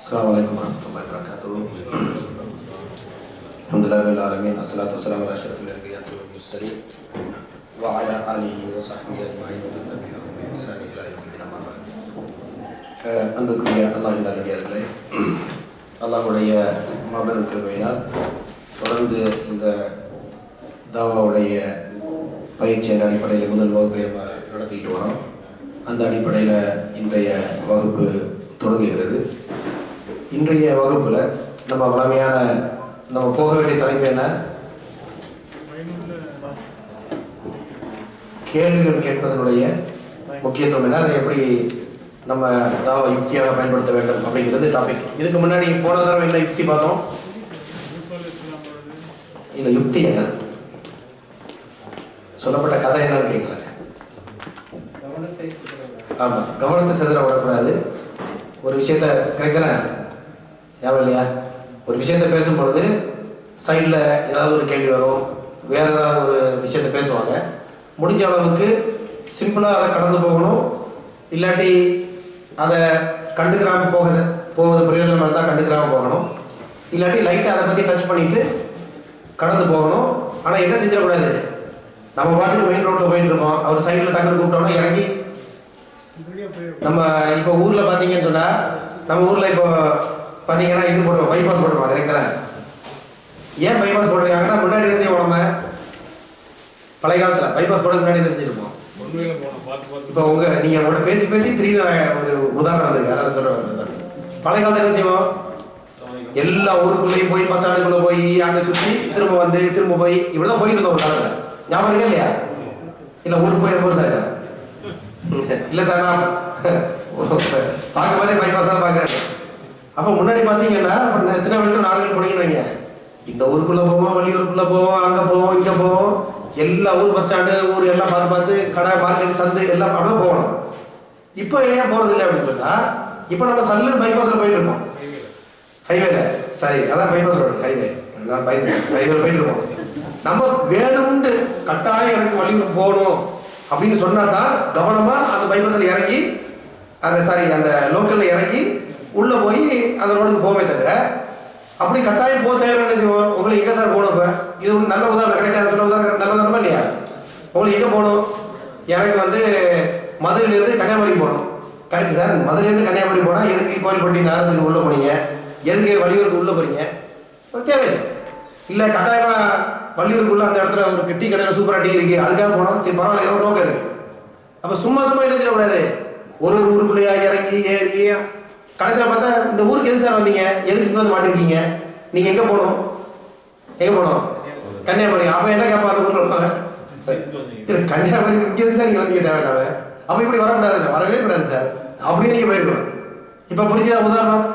Assalamualaikum warahmatullahi wabarakatuh. Alhamdulillahil alamin, assalatu wassalamu ala asyrafil anbiya'i wal mursalin wa ala alihi wa sahbihi ajma'in wa tabi'ahum bi ihsan ila yaumil amma ba'd. அன்புக்குரிய அல்லாஹ்வின் நல்லடியார்களே, அல்லாஹ்வுடைய மாபெரும் கிருபையினால் தொடர்ந்து இந்த தாவாவுடைய பயிற்சியின் அடிப்படையில் முதல் வகுப்பை நம்ம நடத்திக்கிட்டு வரோம். அந்த அடிப்படையில் இன்றைய வகுப்பு தொடங்குகிறது. இன்றைய வகுப்பில் நம்ம வளமையான நம்ம போக வேண்டிய தலைப்பு என்ன? கேள்விகள் கேட்பதனுடைய முக்கியத்துவம் என்ன, அதை எப்படி நம்ம தாவா யுக்தியாக பயன்படுத்த வேண்டும் அப்படிங்கிறது டாபிக். இதுக்கு முன்னாடி போன தடவை என்ன யுக்தி பார்த்தோம்? இல்லை, யுக்தி என்ன சொல்லப்பட்ட கதை என்னன்னு கேட்கல. ஆமாம், கவனத்தை சிதற விடக்கூடாது. ஒரு விஷயத்த கிடைக்கிறேன் ஞாபகம் இல்லையா? ஒரு விஷயத்த பேசும்பொழுது சைடில் ஏதாவது ஒரு கேள்வி வரும், வேறு ஏதாவது ஒரு விஷயத்த பேசுவாங்க. முடிஞ்ச அளவுக்கு சிம்பிளாக அதை கடந்து போகணும். இல்லாட்டி அதை கண்டுக்கிறாமல் போவது பிரயோஜனமாக இருந்தால் கண்டுக்கிறாமல் போகணும். இல்லாட்டி லைட்டாக அதை பற்றி டச் பண்ணிவிட்டு கடந்து போகணும். ஆனால் என்ன செஞ்சிடக்கூடாது, நம்ம பாட்டுக்கு மெயின் ரோட்டில் போயிட்டு இருக்கோம், அவர் சைடில் டக்குனு கூப்பிட்டோன்னா இறங்கி. நம்ம இப்போ ஊரில் பார்த்தீங்கன்னு சொன்னால், நம்ம ஊரில் இப்போ பார்த்தீங்கன்னா இது போடுவோம், பைபாஸ் போட்டுருவோம். கரெக்ட் தானே? ஏன் பைபாஸ் போட்டுருக்காங்கன்னா, முன்னாடி என்ன செய்வோம், நம்ம பழைய காலத்தில் பைபாஸ் போட முன்னாடி என்ன செஞ்சுருப்போம். இப்போ நீங்கள் உங்களோட பேசி பேசி திடீர்னு ஒரு உதாரணம் வந்திருக்கு, அதனால சொல்கிறேன். பழைய காலத்தில் என்ன செய்வோம், எல்லா ஊருக்குள்ளேயும் போய் பஸ் ஸ்டாண்டுக்குள்ளே போய் அங்கே சுற்றி திரும்ப வந்து திரும்ப போய் இப்படி தான் போயிட்டு இருந்தோம் ஒரு காலத்தில். ஞாபகம் இருக்கா இல்லையா? இல்லை ஊருக்கு போய் ரொம்ப சார் இல்லை சார், நான் பார்க்கும்போதே பைபாஸ் தான் பார்க்குறேன். அப்போ முன்னாடி பார்த்தீங்கன்னா எத்தனை வரைக்கும் 4 போனீங்கன்னு வைங்க, இந்த ஊருக்குள்ளே போவோம், வெளியூருக்குள்ளே போவோம், அங்கே போவோம், இங்கே போவோம், எல்லா ஊர் பஸ் ஸ்டாண்டு ஊர் எல்லாம் பார்த்து பார்த்து கடை மார்க்கெட் சந்து எல்லாம் அப்படியே போகணும். இப்போ ஏன் போகிறது இல்லை அப்படின்னு சொன்னால், இப்போ நம்ம சல்லுன்னு பைபாஸில் போயிட்டு இருக்கோம். ஹைவேல சாரி, அதான் பைபாஸ் ரோடு, ஹைவே. நான் ஹைவேல போயிட்டு இருக்கோம். நம்ம வேணும்னு கட்டாயம் எனக்கு வெளியூருக்கு போகணும் அப்படின்னு சொன்னா தான் கவனமாக அந்த பைபாஸில் இறங்கி அந்த லோக்கலில் இறங்கி உள்ளே போய் அந்த ரோடுக்கு போவே தவிர, அப்படி கட்டாயம் போக தேவை என்ன செய்வோம். உங்களுக்கு எங்கே சார் போகணும்? இப்போ இது ஒரு நல்ல உதாரணம், கரெக்டாக சொல்ல உதாரணம், நல்ல உதாரணமா இல்லையா? உங்களுக்கு எங்கே போகணும்? எனக்கு வந்து மதுரையிலேருந்து கன்னியாகுமரி போகணும். கரெக்ட் சார், மதுரையிலேருந்து கன்னியாகுமரி போனால் எதுக்கு கோயில்பட்டி நகரத்துக்கு உள்ளே போனீங்க, எதுக்கு வெளியூருக்கு உள்ளே போகிறீங்க? தேவையில்லை. இல்லை கட்டாயமாக வள்ளியூருக்குள்ள அந்த இடத்துல ஒரு டீ கடையில் சூப்பராக டீ இருக்குது, அதுக்காக போனோம், சரி பரவாயில்ல, ஏதோ நோக்கம் இருக்குது. அப்போ சும்மா என்ன செய்யக்கூடாது, ஒரு ஊருக்குள்ளேயா இறங்கி ஏறி கடைசியில் பார்த்தா இந்த ஊருக்கு எது சார் வந்தீங்க, எதுக்கு இங்கே வந்து மாட்டிருக்கீங்க, நீங்கள் எங்கே போகணும், கன்னியாகுமரி. அப்போ என்ன கேட்பா அந்த ஊரில் இருப்பாங்க, கன்னியாகுமரி இங்கே எதுக்கு சார் நீங்கள் வந்தீங்க தேவையில்லாம. அப்போ இப்படி வரக்கூடாது, வரவே கூடாது சார், அப்படியே நீங்கள் போயிருக்கணும். இப்போ புரிஞ்சுதா உதாரணம்?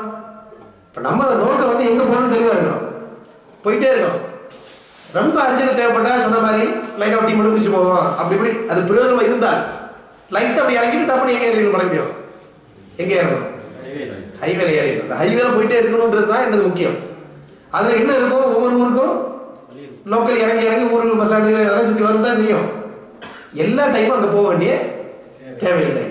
இப்போ நம்ம நோக்கம் வந்து எங்கே போகணும்னு தெளிவாக இருக்கணும், போயிட்டே இருக்கணும். ரொம்ப அர்ஜென்ட் தேவைப்பட்டா சொன்ன மாதிரி லைட்டாக டீ மட்டும் குடிச்சு போவோம். அப்படி இப்படி அது பிரயோஜனமாக இருந்தால் லைட்டாக அப்படி இறங்கிட்டு டப்புனு எங்கே ஏறிடணும், மறுபடியும் எங்கே ஏறணும், ஹைவேல ஏறிடணும். அந்த ஹைவேல போயிட்டே இருக்கணுன்றது தான் என்னது முக்கியம். அதில் என்ன இருக்கும், ஒவ்வொரு ஊருக்கும் லோக்கல் இறங்கி ஊருக்கு பஸ் ஸ்டாண்டு அதெல்லாம் சுற்றி வரும் தான் செய்யும். எல்லா டைமும் அங்கே போக வேண்டிய தேவையில்லை.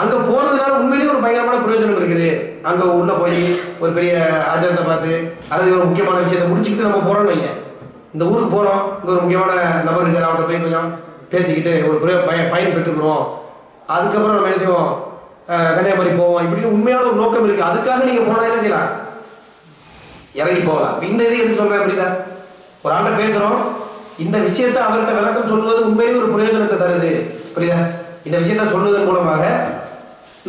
அங்கே போனதுனால உண்மையிலேயே ஒரு பயங்கரமான பிரயோஜனம் இருக்குது. அங்கே உள்ளே போய் ஒரு பெரிய ஆச்சாரத்தை பார்த்து அல்லது ஒரு முக்கியமான விஷயத்தை முடிச்சுக்கிட்டு நம்ம போகிறோன்னு வைங்க, இந்த ஊருக்கு போகிறோம், இங்கே ஒரு முக்கியமான நபர் இருக்கிற அவர்கிட்ட போய் கொஞ்சம் பேசிக்கிட்டு ஒரு பயன் பெற்றுக்கிறோம், அதுக்கப்புறம் நம்ம என்ன செய்வோம், கன்னியாகுமரி போவோம், இப்படின்னு உண்மையான ஒரு நோக்கம் இருக்குது. அதுக்காக நீங்கள் போனால் என்ன செய்யலாம், இறங்கி போகலாம். இந்த இதை எதுக்கு சொல்கிறேன் புரியுதா? ஒரு ஆள்கிட்ட பேசுகிறோம், இந்த விஷயத்தை அவர்கிட்ட விளக்கம் சொல்வது உண்மையிலேயே ஒரு பிரயோஜனத்தை தருது, புரியுதா? இந்த விஷயத்த சொல்வதன் மூலமாக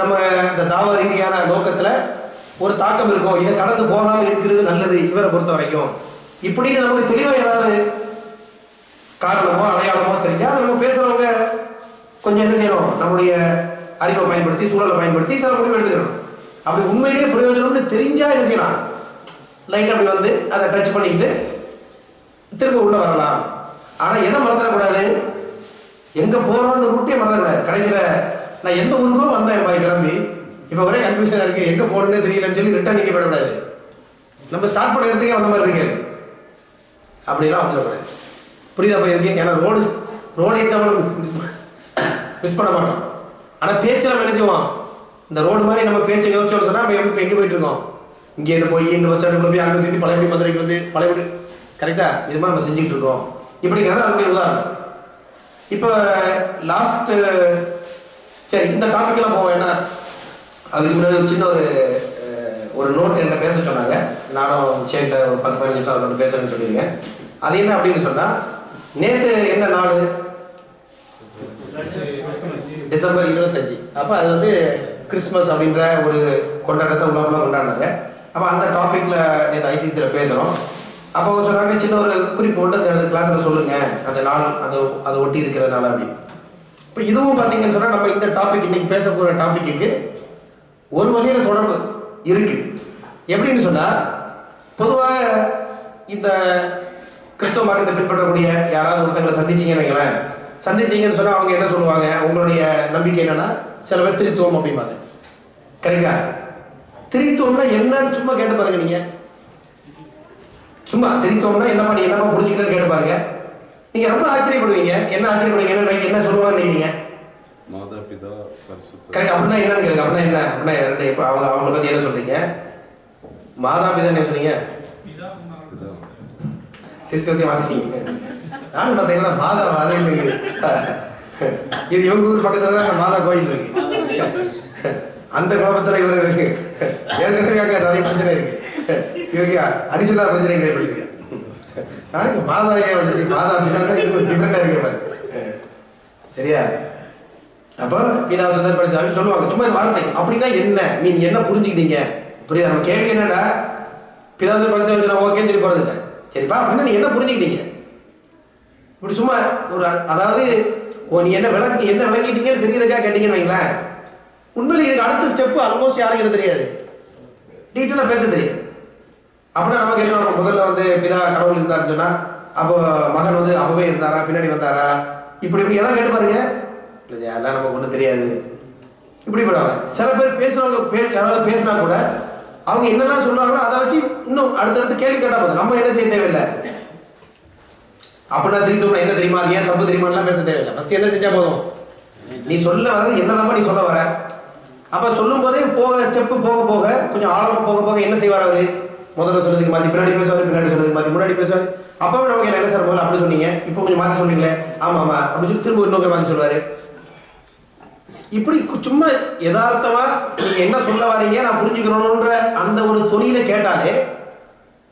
நம்ம இந்த தாவ ரீதியான நோக்கத்தில் ஒரு தாக்கம் இருக்கும். இதை கடந்து போகாமல் இருக்கிறது நல்லது இவரை பொறுத்த வரைக்கும். இப்படின்னு நமக்கு தெளிவாக ஏதாவது காரணமோ அடையாளமோ தெரிஞ்சால் அதை நம்ம பேசுகிறவங்க கொஞ்சம் என்ன செய்யணும், நம்முடைய அறிவை பயன்படுத்தி சூழலை பயன்படுத்தி சில முடிவு எடுத்துக்கணும். அப்படி உண்மையிலேயே பிரயோஜனம்னு தெரிஞ்சால் என்ன செய்யலாம், லைட் அப்படி வந்து அதை டச் பண்ணிக்கிட்டு திரும்ப உள்ளே வரலாம். ஆனால் எதை மறந்துடக்கூடாது, எங்கே போகிறோன்னு ரூட்டே மறந்துடக்கூடாது. கடைசியில் நான் எந்த ஊருக்கோ வந்தேன் பாய் கிளம்பி, இப்போ கூட கன்ஃபியூஷனாக இருக்குது, எங்கே போகணுன்னு தெரியலன்னு சொல்லி ரிட்டர்ன் நிற்க விடக்கூடாது. நம்ம ஸ்டார்ட் பண்ண இடத்துக்கே வந்த மாதிரி இருக்கேன், அப்படிலாம் வந்துடக்கூடாது. புரியுதா போயிருக்கேன்? ஏன்னா ரோடு எக்ஸாம்பிள் மிஸ் பண்ண மாட்டோம். ஆனால் பேச்சு நம்ம என்ன செய்வோம், இந்த ரோடு மாதிரி நம்ம பேச்சை யோசிச்சோம்னு சொன்னால் நம்ம இப்போ எங்கே போயிட்டு இருக்கோம், இங்கேருந்து போய் இந்த பஸ் ஸ்டாண்டுக்குள்ள போய் அங்கே சுற்றி பழையபடி மதுரைக்கு வந்து பழையபடி கரெக்டாக இது மாதிரி நம்ம செஞ்சுட்டு இருக்கோம். இப்படிங்கிறது அதுக்கு உதாரணம். இப்போ லாஸ்ட் சரி இந்த டாபிக்லாம் போக வேண்டாம். அதுக்கு முன்னாடி ஒரு சின்ன ஒரு நோட் என்ன பேச சொன்னாங்க. நானும் சேர்ந்த ஒரு 10-15 நிமிஷம் அதை பேசணும்னு சொல்லியிருக்கேன். அது என்ன அப்படின்னு சொன்னால், நேற்று என்ன நாள்? டிசம்பர் 25. அப்போ அது வந்து கிறிஸ்மஸ் அப்படின்ற ஒரு கொண்டாட்டத்தை உலகெல்லாம் கொண்டாடினாங்க. அப்போ அந்த டாப்பிக்கில் நேற்று ஐசிசியில் பேசுகிறோம். அப்போ சொன்னாங்க சின்ன ஒரு குறிப்பு கொண்டு அந்த கிளாஸில் சொல்லுங்கள் அந்த நாள் அதை ஒட்டி இருக்கிற நாள் அப்படின்னு. இப்போ இதுவும் பார்த்தீங்கன்னு சொன்னால் நம்ம இந்த டாபிக் இன்னைக்கு பேச போகிற டாப்பிக்கு ஒரு வகையில் தொடர்பு இருக்குது. எப்படின்னு சொன்னால், பொதுவாக இந்த கிறிஸ்தவ மார்க்கத்தை பின்பற்றக்கூடிய யாராவது ஒருத்தங்களை சந்திச்சிங்கன்னு வைங்களேன். சந்திச்சிங்கன்னு சொன்னால் அவங்க என்ன சொல்லுவாங்க, உங்களுடைய நம்பிக்கை என்னன்னா சில பேர் திரித்துவம் அப்படிம்பாங்க. கரெக்டா? திரித்துவம்னா என்னன்னு சும்மா கேட்டு பாருங்க. நீங்க சும்மா திரித்துவம்னா என்னப்பா நீ என்னப்பா புரிஞ்சுக்கிட்டேன்னு கேட்டு பாருங்க. நீங்க ரொம்ப ஆச்சரியப்படுவீங்க. என்ன ஆச்சரியப்படுவீங்க? என்ன சொல்லுவாங்கன்னு நினைக்கிறீங்க? மாதா பிதா பரிசுத்த. கரெக்ட். அப்படின்னா என்னன்னு கேளுங்க. அப்படின்னா என்ன? அப்படின்னா ரெண்டு. இப்போ அவங்கள பத்தி என்ன சொல்றீங்க? மாதா பிதா என்ன சொன்னீங்க? திருத்தத்தையும் மாத்திட்டீங்க. நானும் பார்த்தீங்கன்னா மாதா அதே இல்லைங்க. இது இவங்க ஊர் பக்கத்துல தான் மாதா கோயில் இருக்கு. அந்த குழப்பத்தில் இவர் ஏற்கனவே அங்கே நிறைய பிரச்சனை இருக்கு. இவங்க அடிஷனலாக பிரச்சனை கிரியேட் பண்ணிருக்கு. நாளைக்கு மாதாயே வந்துச்சு, மாதா பிதா இது டிஃப்ரெண்டாக இருக்கு பாரு. சரியா? அப்போ பிதா சுதர் பரிசு அப்படின்னு சொல்லுவாங்க. சும்மா இது வார்த்தை. அப்படின்னா என்ன மீன், என்ன புரிஞ்சுக்கிட்டீங்க? புரியுதா? நம்ம கேள்வி என்னடா, பிதா சுதர் பரிசு நான் ஓகேன்னு சொல்லி போகிறது இல்லை. சரிப்பா, அப்படின்னா நீ என்ன புரிஞ்சுக்கிட்டீங்க? இப்படி சும்மா ஒரு அதாவது நீ என்ன விளங்கிட்டீங்கன்னு தெரியறதுக்காக கேட்டீங்கன்னு வைங்களேன். உண்மையில இதுக்கு அடுத்த ஸ்டெப்பு ஆல்மோஸ்ட் யாருக்கும் தெரியாது, டீட்டெயிலாக பேச தெரியாது. அப்படின்னா நம்ம கேட்கணும், முதல்ல வந்து பிதா கடவுள் இருந்தாருன்னு சொன்னால் அப்போ மகன் வந்து அப்பவே இருந்தாரா பின்னாடி வந்தாரா இப்படி எல்லாம் கேட்டு பாருங்க. இல்லை யாரெல்லாம் நமக்கு ஒன்றும் தெரியாது இப்படி போடுவாங்க. சில பேர் பேசுகிறவங்க யாராவது பேசினா கூட அவங்க என்னெல்லாம் சொல்லுவாங்களோ அதை வச்சு இன்னும் அடுத்தடுத்து கேள்வி கேட்டால் போதும். நம்ம என்ன செய்ய தேவையில்லை. அப்படின்னா திருத்தம் என்ன தெரியுமா, அது ஏன் தப்பு தெரியுமாலாம் பேச தேவையில்லை. ஃபர்ஸ்ட் என்ன செஞ்சா போதும், நீ சொல்ல வர்றது என்னதான் நீ சொல்ல வர. அப்ப சொல்லும் போதே ஸ்டெப்பு போக போக கொஞ்சம் ஆழமா போக போக என்ன செய்வார் அவரு, முதல்ல சொல்றதுக்கு மாத்தி பின்னாடி பேசுவார், பின்னாடி சொல்றதுக்கு மாத்தி முன்னாடி பேசுவார். அப்பவே நமக்கு என்ன சார் முதல்ல அப்படி சொன்னீங்க, இப்போ கொஞ்சம் மாத்தி சொல்றீங்களே, ஆமா ஆமா அப்படின்னு சொல்லி திரும்ப இன்னொரு மாத்தி சொல்லுவாரு. இப்படி சும்மா யதார்த்தமா நீங்க என்ன சொல்ல வரீங்க நான் புரிஞ்சுக்கணும்ன்ற அந்த ஒரு துணியில கேட்டாலே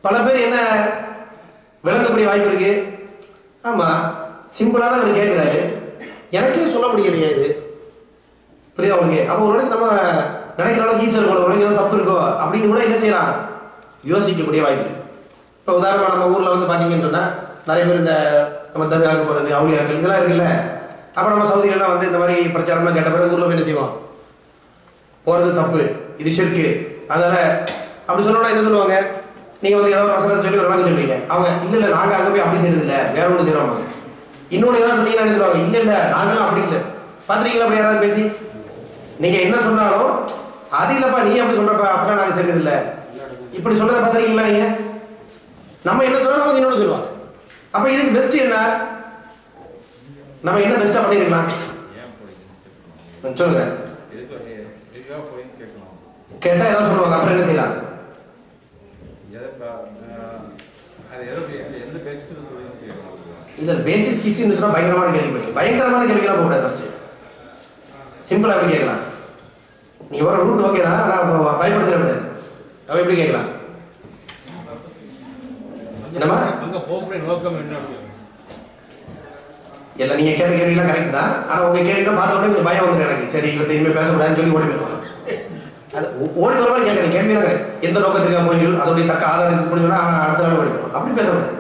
பல பேர் என்ன விளங்கக்கூடிய வாய்ப்பு இருக்கு. ஆமா சிம்பிளா தான் அவர் கேட்கிறாரு, எனக்கே சொல்ல முடியலையே இது, புரியுதா உங்களுக்கு? அப்போ ஒரு நம்ம நினைக்கிற அளவுக்கு ஈஸியாக இருக்கும், உனக்கு ஏதோ தப்பு இருக்கோ அப்படின்னு கூட என்ன செய்யலாம், யோசிக்கக்கூடிய வாய்ப்பு இருக்கு. இப்போ உதாரணமாக நம்ம ஊரில் வந்து பார்த்தீங்கன்னு சொன்னால் நிறைய பேர் இந்த நம்ம தர்காவுக்கு போகிறது, அவுளியாக்கள் இதெல்லாம் இருக்குல்ல. அப்போ நம்ம சவுதியிலலாம் வந்து இந்த மாதிரி பிரச்சாரம்லாம் கேட்ட பிறகு ஊரில் போய் என்ன செய்வோம், போகிறது தப்பு, இது ஷிர்க்கு, அதனால் அப்படி சொல்லணும்னா என்ன சொல்லுவாங்க, நீங்கள் வந்து ஏதாவது ஒரு வசனத்தை சொல்லி ஒரு விளக்கம் சொல்லுவீங்க. அவங்க இல்லை நாங்கள் அங்கே போய் அப்படி செய்யறது இல்லை, வேற ஒன்று செய்கிறோம். இன்னொன்று ஏதாவது சொன்னீங்கன்னா என்ன சொல்லுவாங்க, இல்லை நாங்களும் அப்படி இல்லை. பார்த்துருக்கீங்களா அப்படி யாராவது பேசி? நீங்கள் என்ன சொன்னாலும் அது இல்லைப்பா நீ அப்படி சொல்கிறப்ப அப்படின்னா நாங்கள் செய்யறது இல்லை, இப்படி சொல்றதை பார்த்துருக்கீங்களா நீங்கள்? நம்ம என்ன சொல்லணும் அவங்க இன்னொன்று சொல்லுவாங்க. அப்போ இதுக்கு பெஸ்ட் என்ன, நம்ம என்ன பெஸ்ட்டாக பண்ணிருக்கலாம் சொல்லுங்க. கேட்டால் ஏதாவது சொல்லுவாங்க, அப்புறம் என்ன செய்யலாம்? இல்லை பேசிஸ் கிஸ்ன்னு சொன்னால் பயங்கரமான கேள்வி, பயங்கரமான கேள்விலாம் போகக்கூடாது. ஃபஸ்ட்டு சிம்பிளாக எப்படி கேட்கலாம், நீங்கள் வர ரூட் ஓகே தான், ஆனால் பயப்படுத்த கூடாது. அவன் எப்படி கேட்கலாம், என்னமா இல்லை நீங்கள் கேட்ட கேள்விலாம் கரெக்ட் தான், ஆனால் உங்கள் கேள்விலாம் பார்த்த உடனே கொஞ்சம் பயம் வந்துடும் எனக்கு. சரி இவர்கிட்ட இனிமேல் பேசக்கூடாதுன்னு சொல்லி ஓடி போயிடுவாங்க. அது ஓடி போகிற மாதிரி கேட்குறேன் கேள்விலாம் எந்த நோக்கத்திற்காக போறீர்கள், அதோடைய தக்க ஆதாரத்துக்கு போனீங்கன்னா அவன் அடுத்த நாள் ஓடி போயிடும். அப்படி பேசக்கூடாது.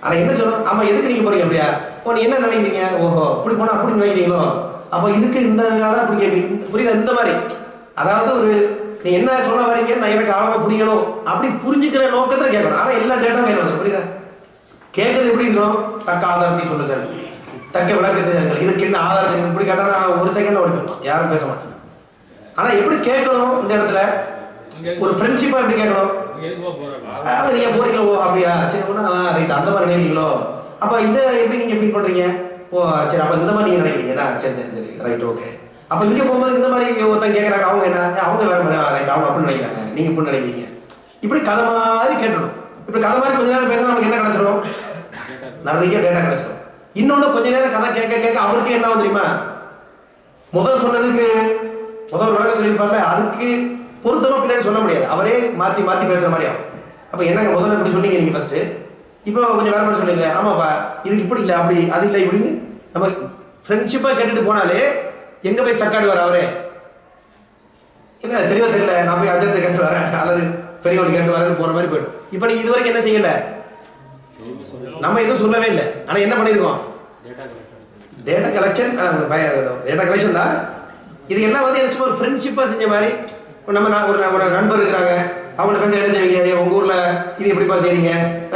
ஆனால் என்ன சொல்லணும், ஆமாம் எதுக்கு நீங்கள் போறீங்க அப்படியா, நீ என்ன நினைக்கிறீங்க, ஓஹோ இப்படி போனால் அப்படி நினைக்கிறீங்களோ, அப்போ இதுக்கு இந்த நாளாக அப்படி கேட்குறீங்க, புரியுதா? இந்த மாதிரி அதாவது ஒரு நீ என்ன சொல்ல வரீங்கன்னு நான் எனக்கு ஆழமாக புரியணும், அப்படி புரிஞ்சுக்கிற நோக்கத்தில் கேட்கணும். ஆனால் எல்லா டேட்டாவும் கையில் வந்து புரியுதா? கேட்கறது எப்படி இருக்கணும், தக்க ஆதாரத்தை சொல்லுங்கள், தக்க விளக்கத்தை சொல்லுங்கள், இதுக்கு என்ன ஆதாரத்தை இப்படி கேட்டால் நான் ஒரு செகண்ட் ஓடி போயிடும், யாரும் பேச மாட்டேன். ஆனால் எப்படி கேட்கணும், இந்த இடத்துல ஒரு ஃப்ரெண்ட்ஷிப்பாக எப்படி கேட்கணும், நீங்கள் போறீங்களோ ஓ அப்படியா சரி ஒன்றா ரைட் அந்த மாதிரி நினைக்கிறீங்களோ, அப்போ இதை எப்படி நீங்கள் ஃபீல் பண்ணுறீங்க, ஓ சரி அப்போ இந்த மாதிரி நீங்கள் நினைக்கிறீங்களா, சரி சரி சரி ரைட் ஓகே. அப்போ இங்கே போகும்போது இந்த மாதிரி ஒருத்தன் கேட்குறாங்க, அவங்க என்ன அவங்க வேற மாதிரி ரைட் அவங்க அப்படின்னு நினைக்கிறாங்க, நீங்கள் இப்படி நினைக்கிறீங்க, இப்படி கதை மாதிரி கேட்டுடும். இப்படி கதை மாதிரி கொஞ்ச நேரம் பேச நமக்கு என்ன கிடைச்சிடும்? நிறைய டேட்டா கிடைச்சிடும். இன்னொன்று கொஞ்ச நேரம் கதை கேட்க கேட்க அவருக்கு என்ன தெரியுமா, முதல் சொன்னதுக்கு முதல் ஒரு விளக்கம் சொல்லியிருப்பார்ல, அதுக்கு பொருத்தமாக பின்னாடி சொல்ல முடியாது, அவரே மாற்றி மாற்றி பேசுகிற மாதிரி ஆகும். அப்போ என்னங்க முதல்ல இப்படி சொன்னீங்க நீங்கள் ஃபஸ்ட்டு, இப்போ கொஞ்சம் வேறு மாதிரி சொன்னீங்க, ஆமாப்பா இதுக்கு இப்படி இல்லை அப்படி அது இல்லை இப்படின்னு நம்ம ஃப்ரெண்ட்ஷிப்பாக கேட்டுட்டு போனாலே எங்கே போய் ஸ்டக் ஆடுவார் அவரே. இல்லை தெரியல நான் போய் அஜயத்தை கேட்டு வரேன் அல்லது பெரியவங்க கேட்டு வரேன்னு போகிற மாதிரி போயிடும். இப்போ நீங்கள் இது வரைக்கும் என்ன செய்யலை, நம்ம எதுவும் சொல்லவே இல்லை, ஆனால் என்ன பண்ணியிருக்கோம், டேட்டா கலெக்ஷன் தான். இது எல்லாம் வந்து எனக்கு சும்மா ஒரு ஃப்ரெண்ட்ஷிப்பாக செஞ்ச மாதிரி. நம்ம ஒரு நண்பர் இருக்கிறாங்க, அவங்கள பேச என்ன செய்வீங்க, உங்கள் ஊரில் இது எப்படிப்பா செய்றீங்க,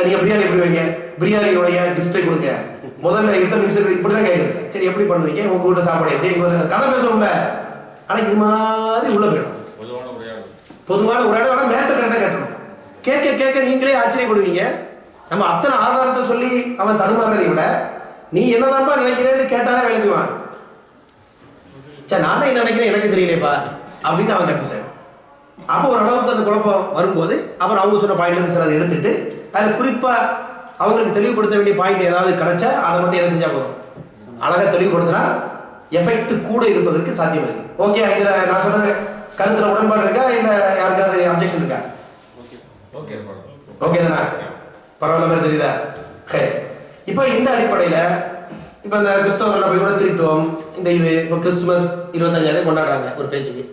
நீங்கள் பிரியாணி எப்படி வைங்க, பிரியாணியோடைய டிஸ்ட்ரிக் கொடுங்க, முதல்ல எத்தனை நிமிஷம் இப்படிலாம் கேட்குறது, சரி எப்படி பண்ணுவீங்க, உங்கள் வீட்டில் சாப்பாடு எப்படி, எங்கள் கதை பேசுவோம்ல. ஆனால் இது மாதிரி உள்ள போயிடும், பொதுவான ஒரு இடம். ஆனால் மேட்டை கரெக்டாக கேட்கணும், கேட்க கேட்க நீங்களே ஆச்சரியப்படுவீங்க. நம்ம அத்தனை ஆதாரத்தை சொல்லி அவன் தடுமாறுறதை விட நீ என்னதான்ப்பா நினைக்கிறேன்னு கேட்டாலே வேலை செய்வான். சரி நானே என்ன நினைக்கிறேன் எனக்கு தெரியலையப்பா அப்படின்னு அவன் கட்டு செய்வான். அப்போ ஓரளவுக்கு அந்த குழப்பம் வரும்போது அப்புறம் அவங்க சொன்ன பாயிண்ட்லேருந்து சில அதை எடுத்துட்டு அதில் குறிப்பாக அவங்களுக்கு தெளிவுபடுத்த வேண்டிய பாயிண்ட் ஏதாவது கிடைச்சா அதை மட்டும் என்ன செஞ்சால் போதும், அழகாக தெளிவுபடுத்தினா எஃபெக்ட் கூட இருப்பதற்கு சாத்தியம் இருக்கு. ஓகே, இதில் நான் சொன்னது கருத்தில் உடன்பாடு இருக்கா இல்லை யாருக்காவது அப்ஜெக்ஷன் இருக்கா? ஓகே தானே, பரவாயில்ல மாதிரி தெரியுதா? இப்போ இந்த அடிப்படையில் இப்போ இந்த கிறிஸ்தவர்கள் போய் கூட திருத்துவம் இந்த இது இப்போ கிறிஸ்துமஸ் 25 கொண்டாடுறாங்க ஒரு பேச்சுக்கு.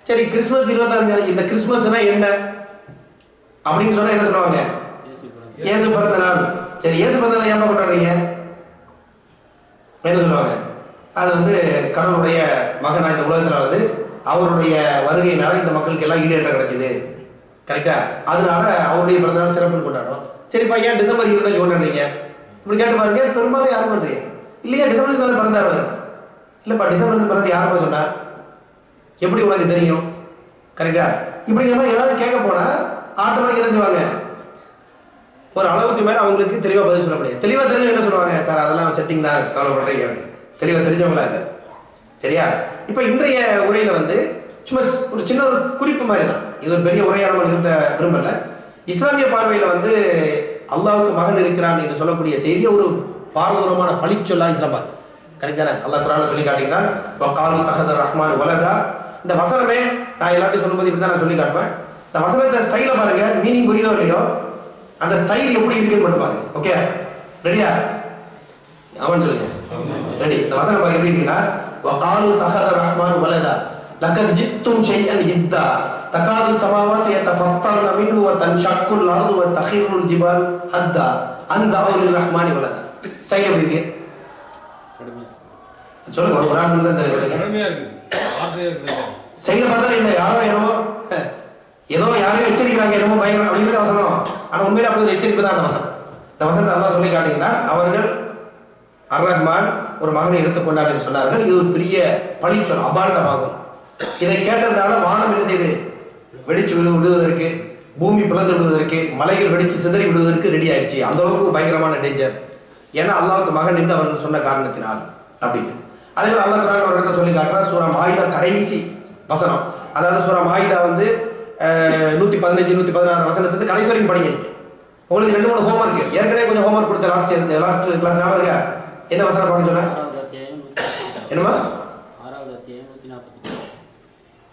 சரி கிறிஸ்துமஸ் 25, இந்த கிறிஸ்துமஸ்னா என்ன அப்படின்னு சொன்னா என்ன சொல்லுவாங்க, இயேசு பிறந்த நாள். சரி இயேசு பிறந்த நாள் ஏன் கொண்டாடுறீங்க, என்ன சொல்லுவாங்க, அது வந்து கடவுளுடைய மகனா இந்த உலகத்தில் வந்து அவருடைய வருகையினால இந்த மக்களுக்கு எல்லாம் ஈடேற்றம் கிடைச்சிது, கரெக்டா, அதனால அவருடைய பிறந்த நாள் சிறப்புன்னு கொண்டாடுறோம். சரிப்பா ஏன் டிசம்பர் 25 கொண்டாடுறீங்க இப்படி கேட்டு பாருங்க, பெரும்பாலும் யாரும் பண்ணுறீங்க இல்லையா, டிசம்பர் தான் பிறந்தார் வருங்க, இல்லைப்பா டிசம்பர் பிறந்து யாருப்பா சொன்னா, எப்படி உனக்கு தெரியும், கரெக்டா, இப்படி நம்ம எல்லாரும் கேட்க போனா ஆட்டோமேட்டிக் என்ன செய்வாங்க, ஒரு அளவுக்கு மேலே அவங்களுக்கு தெளிவாக பதில் சொல்ல முடியாது. தெளிவாக தெரிஞ்சவங்க என்ன சொல்லுவாங்க, சார் அதெல்லாம் செட்டிங் தான் கவலைப்படுறீங்க அப்படி தெளிவாக தெரிஞ்சவங்களா அது. சரியா, இப்போ இன்றைய உரையில் வந்து சும்மா ஒரு சின்ன ஒரு குறிப்பு மாதிரி தான், இது ஒரு பெரிய உரையாக நிறுத்த விரும்பல. இஸ்லாமிய பார்வையில் வந்து அல்லாஹ்வுக்கு மகன் இருக்கிறான் என்று சொல்லக்கூடிய செய்தியை ஒரு பாரதூரமான பழிச்சொல்லா இஸ்லாம் பார்த்து, கரெக்ட் தானே, அல்லாஹ் குர்ஆன்ல சொல்லி காட்டுகிறான், வகாலு தஹத ரஹ்மான் வலதா. இந்த வசனமே நான் எல்லாத்தையும் சொல்லும்போது இப்படி தான் நான் சொல்லி காட்டுவேன். இந்த வசனத்தை ஸ்டைலை பாருங்க, மீனிங் புரியுதோ இல்லையோ, அந்த ஸ்டைல் எப்படி இருக்குன்னு மட்டும் பாருங்க. ஓகே ரெடியா, அவன் சொல்லுங்க ரெடி. இந்த வசனம் பாருங்க எப்படி இருக்குன்னா, வகாலு தஹத ரஹ்மான் வலதா லக்கத் ஜித்தும் ஷைஅன் இத்தா தகாது ஸமாவாத்து யதஃபத்தர்ன மின்ஹு வ தன்ஷக்குல் அர்து வ தஹிருல் ஜிபால் ஹத்தா அன் தஅவு லிர்ரஹ்மானி வலதா. ஸ்டைல் எப்படி இருக்கு சொல்லுங்க, ஒரு குர்ஆன் தான் தெரியும், அருமையா இருக்கு, ஆர்டரே இருக்கு. ஸ்டைல பார்த்தா என்ன யாரோ ஏதோ யாரையும் எச்சரிக்கிறாங்க என்னமோ பயம் அப்படிங்கிற வசனம், ஆனால் உண்மையில அப்படி ஒரு எச்சரிப்பு தான் அந்த வசனம். இந்த வசனத்தை அல்லாஹ் சொல்லி காட்டிங்கன்னா, அவர்கள் அர் ரஹ்மான் ஒரு மகனை எடுத்துக்கொண்டார் என்று சொன்னார்கள். இது ஒரு பெரிய பழிச்சொல், அபாண்டமாகும். இதை கேட்டதுனால வானம் என்ன செய்து வெடிச்சு விடுவதற்கு, பூமி பிளந்து விடுவதற்கு, மலைகள் வெடிச்சு சிதறி விடுவதற்கு ரெடி ஆயிடுச்சு. அந்த அளவுக்கு பயங்கரமான டேஞ்சர், ஏன்னா அல்லாஹ்வுக்கு மகன் என்று அவர்கள் சொன்ன காரணத்தினால் அப்படின்னு. அதே மாதிரி அல்லாஹ் குர்ஆன்ல ஒரு இடத்துல சொல்லி காட்டுறார், சூரா மாயிதா கடைசி வசனம், அதாவது சூரா மாயிதா வந்து 115 116 வசனத்துக்கு கடைசி வரைக்கும் படிங்க. உங்களுக்கு 2-3 ஹோம்வொர்க் ஏற்கனவே கொஞ்சம் ஹோம்வொர்க் கொடுத்த லாஸ்ட் கிளாஸ் ஞாபகம் இருக்கா, என்ன வசனம் பார்க்க சொன்னா, என்னமா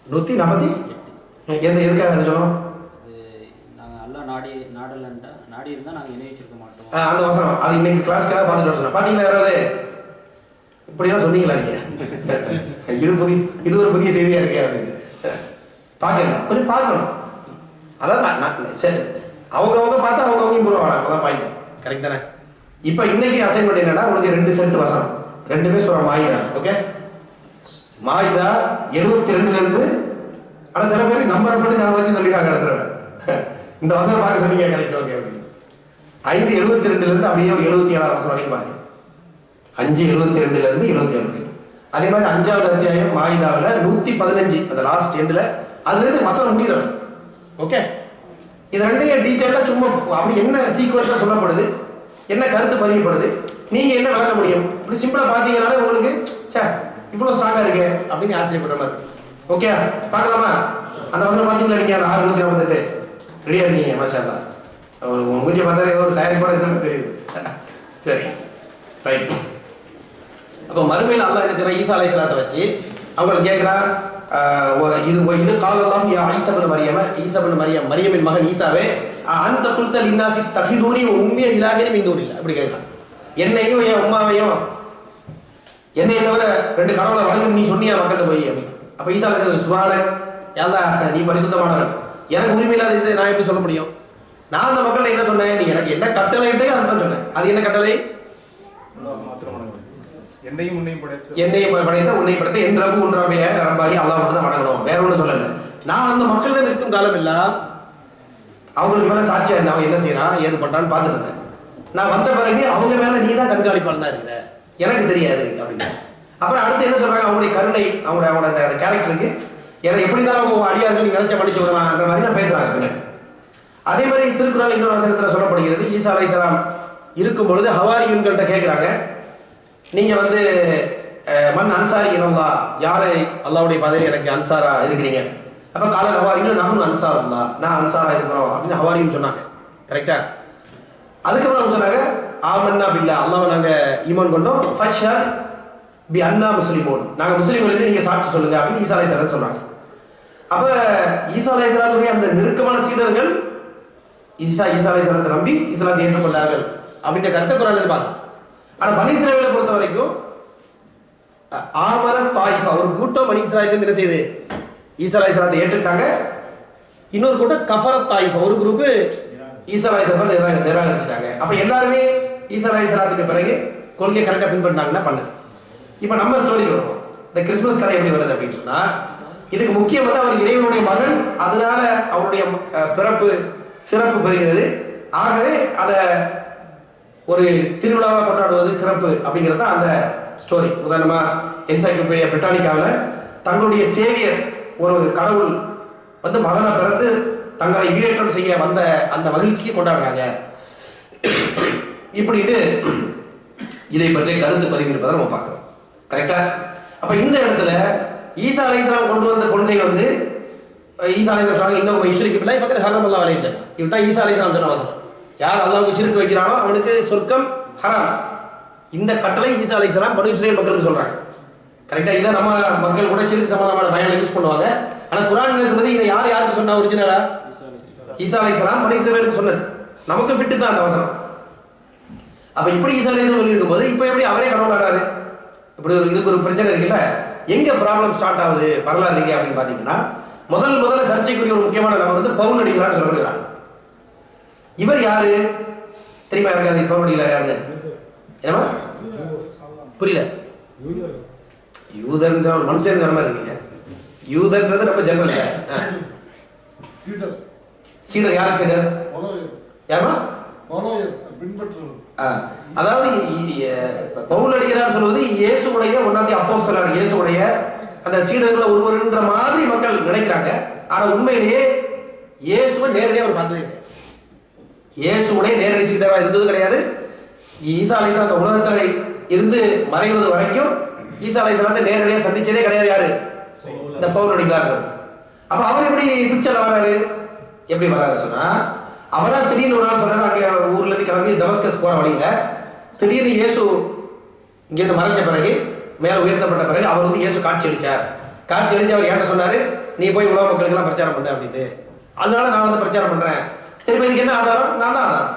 148 எதுக்காக சொன்னோம், அந்த வசனம் அது இன்னைக்கு கிளாஸ்க்காக பார்த்துட்டு வர சொன்னோம். பாத்தீங்களா யாராவது இப்படிலாம் சொன்னீங்களா நீங்க, இது ஒரு புதிய செய்தியா இருக்கே அப்படின்னு பார்க்கல, கொஞ்சம் பார்க்கணும். அதான் சரி அவங்க பார்த்தா அவங்க இம்ப்ரூவ் ஆகலாம், அப்பதான் பாயிண்ட், கரெக்ட் தானே. இப்போ இன்னைக்கு அசைன்மெண்ட் என்னன்னா, உங்களுக்கு 2 செட் வசனம், 2மே சொல்ற மாயிதா. ஓகே, மாயிதா 72 இருந்து, ஆனால் சில பேர் நம்பரை பண்ணி நான் வச்சு சொல்லிடுறாங்க இடத்துல, இந்த வசனம் பார்க்க சொன்னீங்க கரெக்ட் ஓகே அப்படின்னு. 5:72 இருந்து அப்படியே ஒரு 77 வசனம் வரைக்கும் பாருங்க, 5:72 இருந்து 77 வரைக்கும். அதே மாதிரி 5வது அத்தியாயம் மாயிதாவில் 115 அந்த லாஸ்ட் எண்டில் அதுலேருந்து வசனம் முடிகிறாங்க. ஓகே, இது ரெண்டையும் டீட்டெயிலாக சும்மா அப்படி என்ன சீக்வன்ஸாக சொல்லப்படுது, என்ன கருத்து பதியப்படுது, நீங்கள் என்ன விளக்க முடியும், இப்படி சிம்பிளாக பார்த்தீங்கன்னாலே உங்களுக்கு சே இவ்வளோ ஸ்ட்ராங்காக இருக்கு அப்படின்னு ஆச்சரியப்படுற மாதிரி. ஓகே பார்க்கலாமா, அந்த வசனம் பார்த்தீங்களா நீங்கள் 6:148 ரெடியா இருக்கீங்க? மாஷா அல்லாஹ். உங்க மூஞ்சி பார்த்தாலே ஏதோ ஒரு தயாரிப்போட இருக்குன்னு தெரியுது. சரி, ரைட். அப்போ மறுமையில் அல்லாஹ் என்ன செய்யறான்? ஈசா அலைஹிஸ்ஸலாத்தை வச்சு அவங்களை கேட்குறான், இது காலெல்லாம் ஈசா பின் மரியம், ஈசா பின் மரியம், மரியமின் மகன் ஈசாவே, அந்த குல்தல் இன்னாசி தஹிதூனி உம்மிய இலாஹினி மின் தூனில்லை. அப்படி கேட்குறான். என்னையும் என் உம்மாவையும் என்னையை தவிர 2 கடவுளை வழங்கும் நீ சொன்னியா மக்கள்கிட்ட போய் அப்படின்னு. அப்போ ஈசா அலைஹிஸ்ஸலாம் சுப்ஹானக், யாழ்லா நீ பரிசுத்தமானவன், எனக்கு உரிமை இல்லாத இது நான் எப்படி சொல்ல முடியும்? நான் அந்த மக்கள்கிட்ட என்ன சொன்னேன்? நீ எனக்கு என்ன கட்டளை இட்டே அதுதான் சொன்னேன். அது என்ன கட்டளை? என்னையும் படைத்த உன்னை படைத்த என் ரப்பு உன் ரப்பாகி அல்லாஹ் மட்டும் தான் வணங்கணும், வேற ஒன்றும் சொல்லலை. நான் அந்த மக்களிடம் இருக்கும் காலம் எல்லாம் அவங்களுக்கு மேலே சாட்சியா இருந்தேன். அவன் என்ன செய்யறான் ஏது பண்றான்னு பார்த்துட்டு இருந்தேன். நான் வந்த பிறகு அவங்க மேல நீ தான் கண்காணிப்பாளர் தான் இருக்கிற, எனக்கு தெரியாது அப்படின்னு. அப்புறம் அடுத்து என்ன சொல்றாங்க? அவங்களுடைய கருணை, அவங்களோட அந்த கேரக்டருக்கு ஏன்னா எப்படி இருந்தாலும் அவங்க அடியார்கள் நீ நினைச்ச படிச்சு விடலாம்ன்ற மாதிரி நான் பேசுறாங்க பின்னாடி. அதே மாதிரி திருக்குறள் இன்னொரு வசனத்தில் சொல்லப்படுகிறது, ஈசா அலைஹிஸ்ஸலாம் இருக்கும் பொழுது ஹவாரியுன்கள்கிட்ட கேட்குறாங்க, நீங்க வந்து மன் அன்சாரி இனல்லா, யாரு அல்லாவுடைய பாதையில் எனக்கு அன்சாரா இருக்கிறீங்க? அப்ப கால ஹவாரியும் நஹ்னு அன்சாருல்லா, நான் அன்சாரா இருக்கிறோம் அப்படின்னு ஹவாரியும் சொன்னாங்க. கரெக்டா? அதுக்கப்புறம் அவங்க சொன்னாங்க, ஆமன்னா பில்லா, அல்லாஹ்வை நாங்க ஈமான் கொண்டோம், ஃபஷ்ஹத் பி அன்னா முஸ்லிமூன், நாங்க முஸ்லிம்கள் நீங்க சாட்சி சொல்லுங்க அப்படின்னு ஈசா அலைஹிஸ்ஸலாம் சொன்னாங்க. அப்ப ஈசா அலைஹிஸ்ஸலாத்துடைய அந்த நெருக்கமான சீடர்கள் ஈசா அலைஹிஸ்ஸலாத்தை நம்பி இஸ்லாத்தை ஏற்றுக்கொண்டார்கள் அப்படின்ற கருத்தை குர்ஆன்ல பார்க்கலாம். ஆனா பனி இஸ்ராயீலை பொறுத்த வரைக்கும் ஆமன தாயிஃபா, ஒரு கூட்டம் பனி இஸ்ராயீல் என்ன செய்யுது? ஈசா அலைஹிஸ்ஸலாத்தை ஏற்றுக்கிட்டாங்க. இன்னொரு கூட்டம் கஃபரத் தாயிஃபா, ஒரு குரூப் ஈசா அலைஹிஸ்ஸலாம் நிராகரிச்சிட்டாங்க. அப்ப எல்லாருமே ஈசா அலைஹிஸ்ஸலாத்துக்கு பிறகு கொள்கையை கரெக்டாக பின்பற்றினாங்கன்னா பண்ணுது. இப்போ நம்ம ஸ்டோரிக்கு வருவோம். இந்த கிறிஸ்மஸ் கதை எப்படி வருது அப்படின்னு சொன்னா, இதுக்கு முக்கியம் வந்து அவர் இறைவனுடைய மகன், அதனால அவருடைய பிறப்பு சிறப்பு பெறுகிறது. ஆகவே அதை ஒரு திருவிழாவாக கொண்டாடுவது சிறப்பு அப்படிங்கிறது தான் அந்த ஸ்டோரி. உதாரணமா என்சைக்ளோபீடியா பிரிட்டானிக்காவில் தங்களுடைய சேவியர் ஒரு கடவுள் வந்து மகனை பிறந்து தங்களை ஈடேற்றம் செய்ய வந்த அந்த மகிழ்ச்சிக்கு கொண்டாடுறாங்க. இப்படிட்டு இதை பற்றி கருத்து பதிவு இருப்பதை நம்ம பார்க்கிறோம். கரெக்டா? அப்ப இந்த இடத்துல ஈசா அலைஹிஸ்ஸலாம் கொண்டு வந்த கொள்கை வந்து ஈசா அலைஹிஸ்ஸலாம் சொன்னாங்க, இன்னும் யுஷ்ரிக்கு பில்லாஹி ஃபக்கத் ஹர்ரமல்லாஹு அலைஹி ஜன்னா. இதுதான் ஈசா அலைஹிஸ்ஸலாம் சொன்ன வசனம். யார் அல்லாஹ்வுக்கு ஷிர்க் வைக்கிறானோ அவனுக்கு சொர்க்கம் ஹராம். இந்த கட்டளை ஈசா அலைஹிஸ்ஸலாம் பனு இஸ்ரேல் மக்களுக்கு சொல்றாங்க. கரெக்டா? இதை நம்ம மக்கள் கூட ஷிர்க் சம்பந்தமான பயனை யூஸ் பண்ணுவாங்க. ஆனா குர்ஆன் என்ன சொல்றது? இதை யாருக்கு சொன்னா ஒரிஜினலா? ஈசா அலைஹிஸ்ஸலாம் பனு இஸ்ரேலுக்கு சொன்னது. நமக்கு ஃபிட் தான் அந்த வசனம். அப்ப இப்படி ஈசா அலைஹிஸ்ஸலாம் சொல்லி இருக்கும்போது இப்போ எப்படி அவரே கடவுள் ஆனாரு? இப்படி இதுக்கு ஒரு பிரச்சனை இருக்குல்ல. எங்க ப்ராப்ளம் ஸ்டார்ட் ஆகுது வரலாறு ரீதியா அப்படின்னு பாத்தீங்கன்னா, முதல்ல சர்ச்சைக்குரிய ஒரு முக்கியமான நபர் வந்து பவுல் அடிகளார் சொல்லப்படுகிறார். இவர் யாரு தெரியுமா? இருக்காது பவுல் அடிகளார் யாருன்னு? என்னமா புரியல? யூதர்னு சொன்ன ஒரு மனுஷன் மாதிரி இருக்கீங்க. யூதர்ன்றது நம்ம ஜெனரல். சீடர் யாரு? சீடர் யாருமா? அதாவது பவுல் அடிகளார் சொல்வது இயேசுடைய ஒன்னாந்தி அப்போஸ்தலர், இயேசுடைய அந்த சீடர்கள் ஒருவர்ன்ற மாதிரி மக்கள் நினைக்கிறாங்க. ஆனா உண்மையிலேயே இயேசுவை நேரடியாக அவர் பார்த்ததே கிடையாது. இயேசுடைய நேரடி சீடராக இருந்தது கிடையாது. ஈசா அலைஹிஸ்ஸலாம் அந்த உலகத்துல இருந்து மறைவது வரைக்கும் ஈசா அலைஹிஸ்ஸலாத்தை நேரடியாக சந்திச்சதே கிடையாது. யாரு? இந்த பவுல் அடிகளார். அப்ப அவர் எப்படி பிக்சர்ல வராரு? எப்படி வராரு சொன்னா, அவரா திடீர்னு ஒரு நாள் சொல்றாரு, அங்கே ஊர்ல இருந்து கிளம்பி தமஸ்கஸ் போற வழியில திடீர்னு இயேசு இங்கேருந்து மறைஞ்ச பிறகு மேல உயர்த்தப்பட்ட பிறகு அவர் வந்து இயேசு காட்சி அளிச்சார். காட்சி அளிச்சு அவர் ஏன்ட்ட சொன்னாரு, நீ போய் உலக மக்களுக்கு எல்லாம் பிரச்சாரம் பண்ண அப்படின்னு. அதனால நான் வந்து பிரச்சாரம் பண்றேன். சரி, இதுக்கு என்ன ஆதாரம்? நான் தான் ஆதாரம்.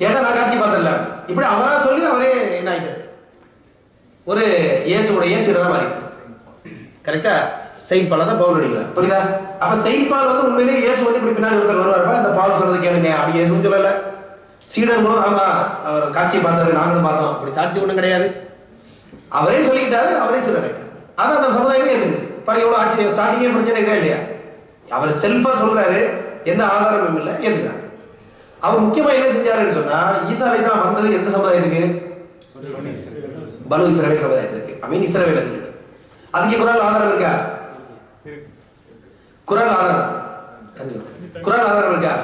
ஏன்னா நான் காட்சி பார்த்தல. இப்படி அவரா சொல்லி அவரே என்ன ஆயிட்டாரு? ஒரு இயேசுடைய சீடரா மாறிட்டார். கரெக்டா? செயின்ட் பால் தான் பவுல் அடிக்கிறார். புரியுதா? அப்ப செயின்ட் பால் வந்து உண்மையிலேயே இயேசு வந்து இப்படி பின்னாடி ஒருத்தர் வருவாருப்பா, இந்த பால் சொல்றது கேளுங்க அப்படி இயேசுன்னு சொல்லல. சீடர்களும் ஆமா அவர் காட்சி பார்த்தாரு, நாங்களும் பார்த்தோம், அப்படி சாட்சி ஒன்றும் கிடையாது. அவரே சொல்லிக்கிட்டாரு, அவரே சீடர் ஆயிட்டாரு. அதான் அந்த சமுதாயமே இருந்துச்சு. பாருங்க எவ்வளவு ஆச்சரியம். ஸ்டார்டிங்கே பிரச்சனை இருக்கா இல்லையா? அவர் செல்ஃபா சொல்றாரு, எந்த ஆதாரமும் இல்லை, ஏத்துக்கிறாங்க. அவர் முக்கியமா என்ன செஞ்சாருன்னு சொன்னா, ஈசா அலைஹிஸ்ஸலாம் வந்தது எந்த சமுதாயத்துக்கு? பனு இஸ்ரவேல் சமுதாயத்திற்கு. இஸ்ரவேல் இருக்குது. அதுக்கு குர்ஆன் ஆதாரம் இருக்கா? குர்ஆன் ஆதாரம் இருக்கா?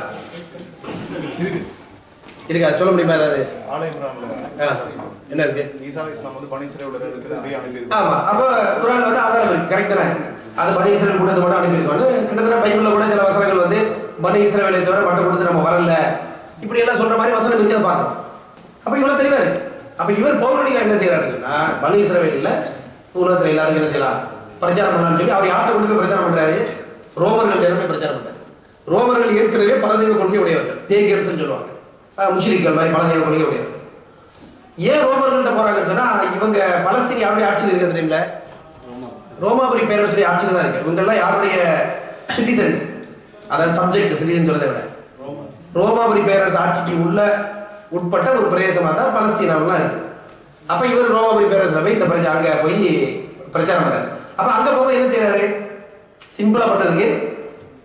இருக்கா? சொல்ல முடியுமா ஏதாவது? என்ன இருக்கு? ஈசா அலைஹிஸ்ஸலாம் வந்து பனு இஸ்ரவேல்ல இருக்கிற அப்படியே அனுப்பியிருக்காங்க. ஆமா, அப்ப குர்ஆன்ல வந்து ஆதாரம் இருக்கு. கரெக்ட் தானே? அது பனு இஸ்ரவேல் கூட்டத்தை மட்டும் அனுப்பியிருக்காங்க. கிட்டத்தட்ட பைபிள்ல கூட சில வசனங்கள் வந்து பனி இஸ்ரவேலை தவிர மட்டை கொடுத்து நம்ம வரல, இப்படி எல்லாம் சொல்ற மாதிரி வசனம் இருக்கிறத பார்க்கணும். அப்ப இவ்வளவு தெளிவா இருக்கு. அப்ப இவர் பவுலடிகள் என்ன செய்யறாருன்னா, பனி இஸ்ரவேல் இல்ல உலகத்துல எல்லாருக்கும் என்ன செய்யலாம், பிரச்சாரம் பண்ணலாம்னு சொல்லி அவர் யார்கிட்ட கொண்டு போய் பிரச்சாரம் பண்றாரு, ரோமர்கள் எல்லாமே பிரச்சாரம் பண்றாரு. ரோமர்கள் ஏற்கனவே பலதெய்வ கொள்கை உடையவர்கள், பேகன்ஸ் சொல்லுவாங்க, முஸ்லிம்கள் மாதிரி பலதெய்வ கொள்கை உடையவர்கள். ஏன் ரோமர்கள்ட்ட போறாங்கன்னு சொன்னா, இவங்க பலஸ்தீன் யாருடைய ஆட்சியில் இருக்கிற டைம்ல ரோமாபுரி பேரரசுடைய ஆட்சியில் தான் இருக்கு. இவங்கெல்லாம் யாருடைய சிட்டிசன்ஸ், அதாவது சப்ஜெக்ட்ஸ், சிட்டிசன் சொல்றதை விட ரோமாபுரி பேரரசு ஆட்சிக்கு உட்பட்ட ஒரு பிரதேசமா தான் பலஸ்தீனாவெல்லாம் இருக்கு. அப்ப இவர் ரோமாபுரி பேரரசுல போய் இந்த அங்க போய் பிரச்சாரம் பண்றாரு. அப்ப அங்க போக என்ன செய்யறாரு, சிம்பிளா பண்றதுக்கு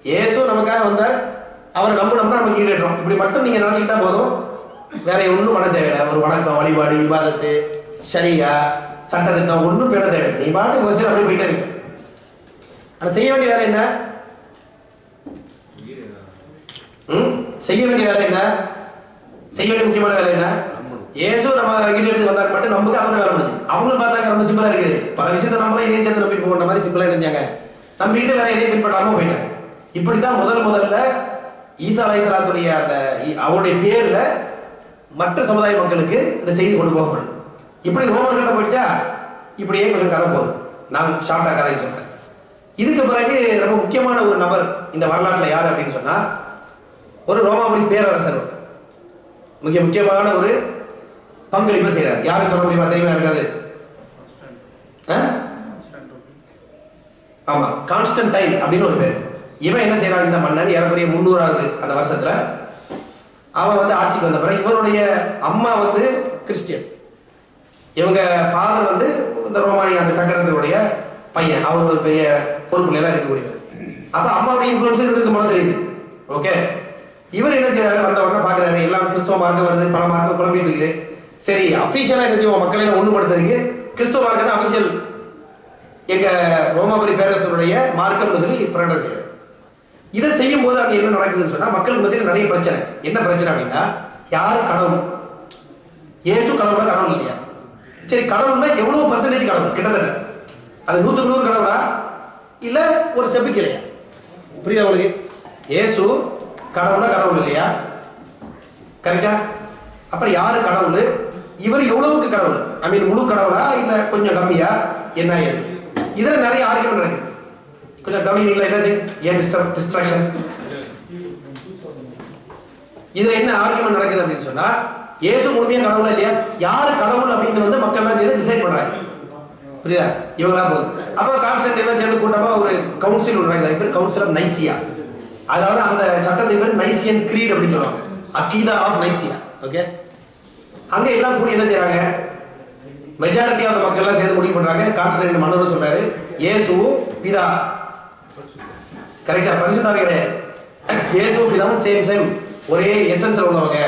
இயேசு நமக்காக வந்தார், அவரை நம்பினோம்னா நமக்கு ஈடேற்றோம், இப்படி மட்டும் நீங்க நினைச்சுக்கிட்டா போதும், வேற ஒன்றும் பண்ண தேவையில்லை. ஒரு வணக்கம், வழிபாடு, இபாதத்து, ஷரியா, சட்டத்திட்டம் ஒன்றும் பேட தேவையில்லை. நீ பாட்டு வசதி அப்படியே போயிட்டே இருக்கு. ஆனா செய்ய வேண்டிய வேலை என்ன, செய்ய வேண்டிய வேலை என்ன, செய்ய வேண்டிய முக்கியமான வேலை என்ன, இயேசு நம்ம ஈடேற்று வந்தார் மட்டும் நமக்கு அவனை வேலை முடிஞ்சு. அவங்களும் பார்த்தாங்க ரொம்ப சிம்பிளா இருக்குது, பல விஷயத்த நம்மளாம் இதையும் சேர்ந்து நம்பிட்டு போகிற மாதிரி சிம்பிளா இருந்தாங்க, நம்ம வீட்டு வேற எதையும் பின்பற்றாம போயிட்டாங்க. இப்படித்தான் முதல்ல ஈசா அலைஹிஸ்ஸலாத்துடைய அந்த அவருடைய பேர்ல மற்ற சமுதாய மக்களுக்கு இந்த செய்தி கொண்டு போகப்படுது. இப்படி ரோமர்கள்ட்ட போயிடுச்சா, இப்படியே கொஞ்சம் கதை போகுது. நான் ஷார்ட்டா கதை சொல்றேன். இதுக்கு பிறகு ரொம்ப முக்கியமான ஒரு நபர் இந்த வரலாற்றில் யார் அப்படின்னு சொன்னா, ஒரு ரோமாபுரி பேரரசர் மிக முக்கியமான ஒரு பங்களிப்பு செய்யறாரு. யாரும் சொல்ல முடியுமா, தெரியுமா இருக்காது? ஆமா, கான்ஸ்டன்டைன் அப்படின்னு ஒரு பேர். இவன் என்ன செய்யறான், இந்த மன்னன் ஏறக்குறைய 300வது அந்த வருஷத்துல அவன் வந்து ஆட்சிக்கு வந்த பிறகு, இவருடைய அம்மா வந்து கிறிஸ்டியன், இவங்க ஃபாதர் வந்து இந்த ரோமானிய அந்த சக்கரத்தினுடைய பையன், அவர் ஒரு பெரிய பொறுப்புல எல்லாம் இருக்கக்கூடியவர். அப்ப அம்மாவுடைய இன்ஃபுளுன்ஸ் இருக்கு போல தெரியுது. ஓகே, இவர் என்ன செய்யறாரு, வந்த உடனே பாக்குறாரு எல்லாம் கிறிஸ்தவ மார்க்கம் வருது, பல மார்க்கம் குழம்பிட்டு இருக்குது. சரி, அபிஷியலா என்ன செய்வோம், மக்களை ஒண்ணுபடுத்துறதுக்கு கிறிஸ்தவ மார்க்கம் தான் அபிஷியல், எங்க ரோமாபுரி பேரரசருடைய மார்க்கம்னு சொல்லி பிரகடனம் செய்யறாரு. இதை செய்யும் போது அங்க என்ன நடக்குதுன்னு சொன்னா, மக்களுக்கு மத்தியில் நிறைய பிரச்சனை. என்ன பிரச்சனை அப்படின்னா, யாரு கடவுள், இயேசு கடவுளா கடவுள் இல்லையா? சரி, கடவுள்னா எவ்வளவு பர்சன்டேஜ் கடவுள், கிட்டத்தட்ட அது 100க்கு 100 கடவுளா இல்ல ஒரு ஸ்டெப்பு இல்லையா? புரியுதா உங்களுக்கு? இயேசு கடவுளா கடவுள் இல்லையா? கரெக்டா? அப்புறம் யாரு கடவுள், இவர் எவ்வளவுக்கு கடவுள், ஐ மீன் முழு கடவுளா இல்ல கொஞ்சம் கம்மியா, என்ன ஏது, இதுல நிறைய ஆர்கியூமெண்ட் நடக்குது. கொஞ்சம் கவனிங்களா, என்ன செய்யும், ஏன் டிஸ்ட்ராக்ஷன், இதுல என்ன ஆர்கியூமெண்ட் நடக்குது அப்படின்னு சொன்னா, இயேசு முழுமையா கடவுளா இல்லையா, யாரு கடவுள் அப்படின்னு வந்து மக்கள் எல்லாம் சேர்ந்து டிசைட் பண்றாங்க. புரியுதா? இவங்களா போகுது. அப்போ கான்ஸ்டன்டைன் எல்லாம் சேர்ந்து கூட்டமா ஒரு கவுன்சில் ஒன்று நடக்குது, அது பேர் கவுன்சில் ஆஃப் நைசியா. அதனால அந்த சட்டத்தை பேர் நைசியன் கிரீட் அப்படின்னு சொல்லுவாங்க, அகீதா ஆஃப் நைசியா. ஓகே, அங்க எல்லாம் கூடி என்ன செய்யறாங்க, மெஜாரிட்டி ஆஃப் மக்கள் எல்லாம் சேர்ந்து முடிவு பண்றாங்க. கான்ஸ்டன்டைன் மன்னர் சொல்றாரு, இயேசு பிதா, கரெக்டா, பரிசுத்தாவி கிடையாது, இயேசு பிதாவும் சேம் ஒரே எசன்ஸ்ல உள்ளவங்க,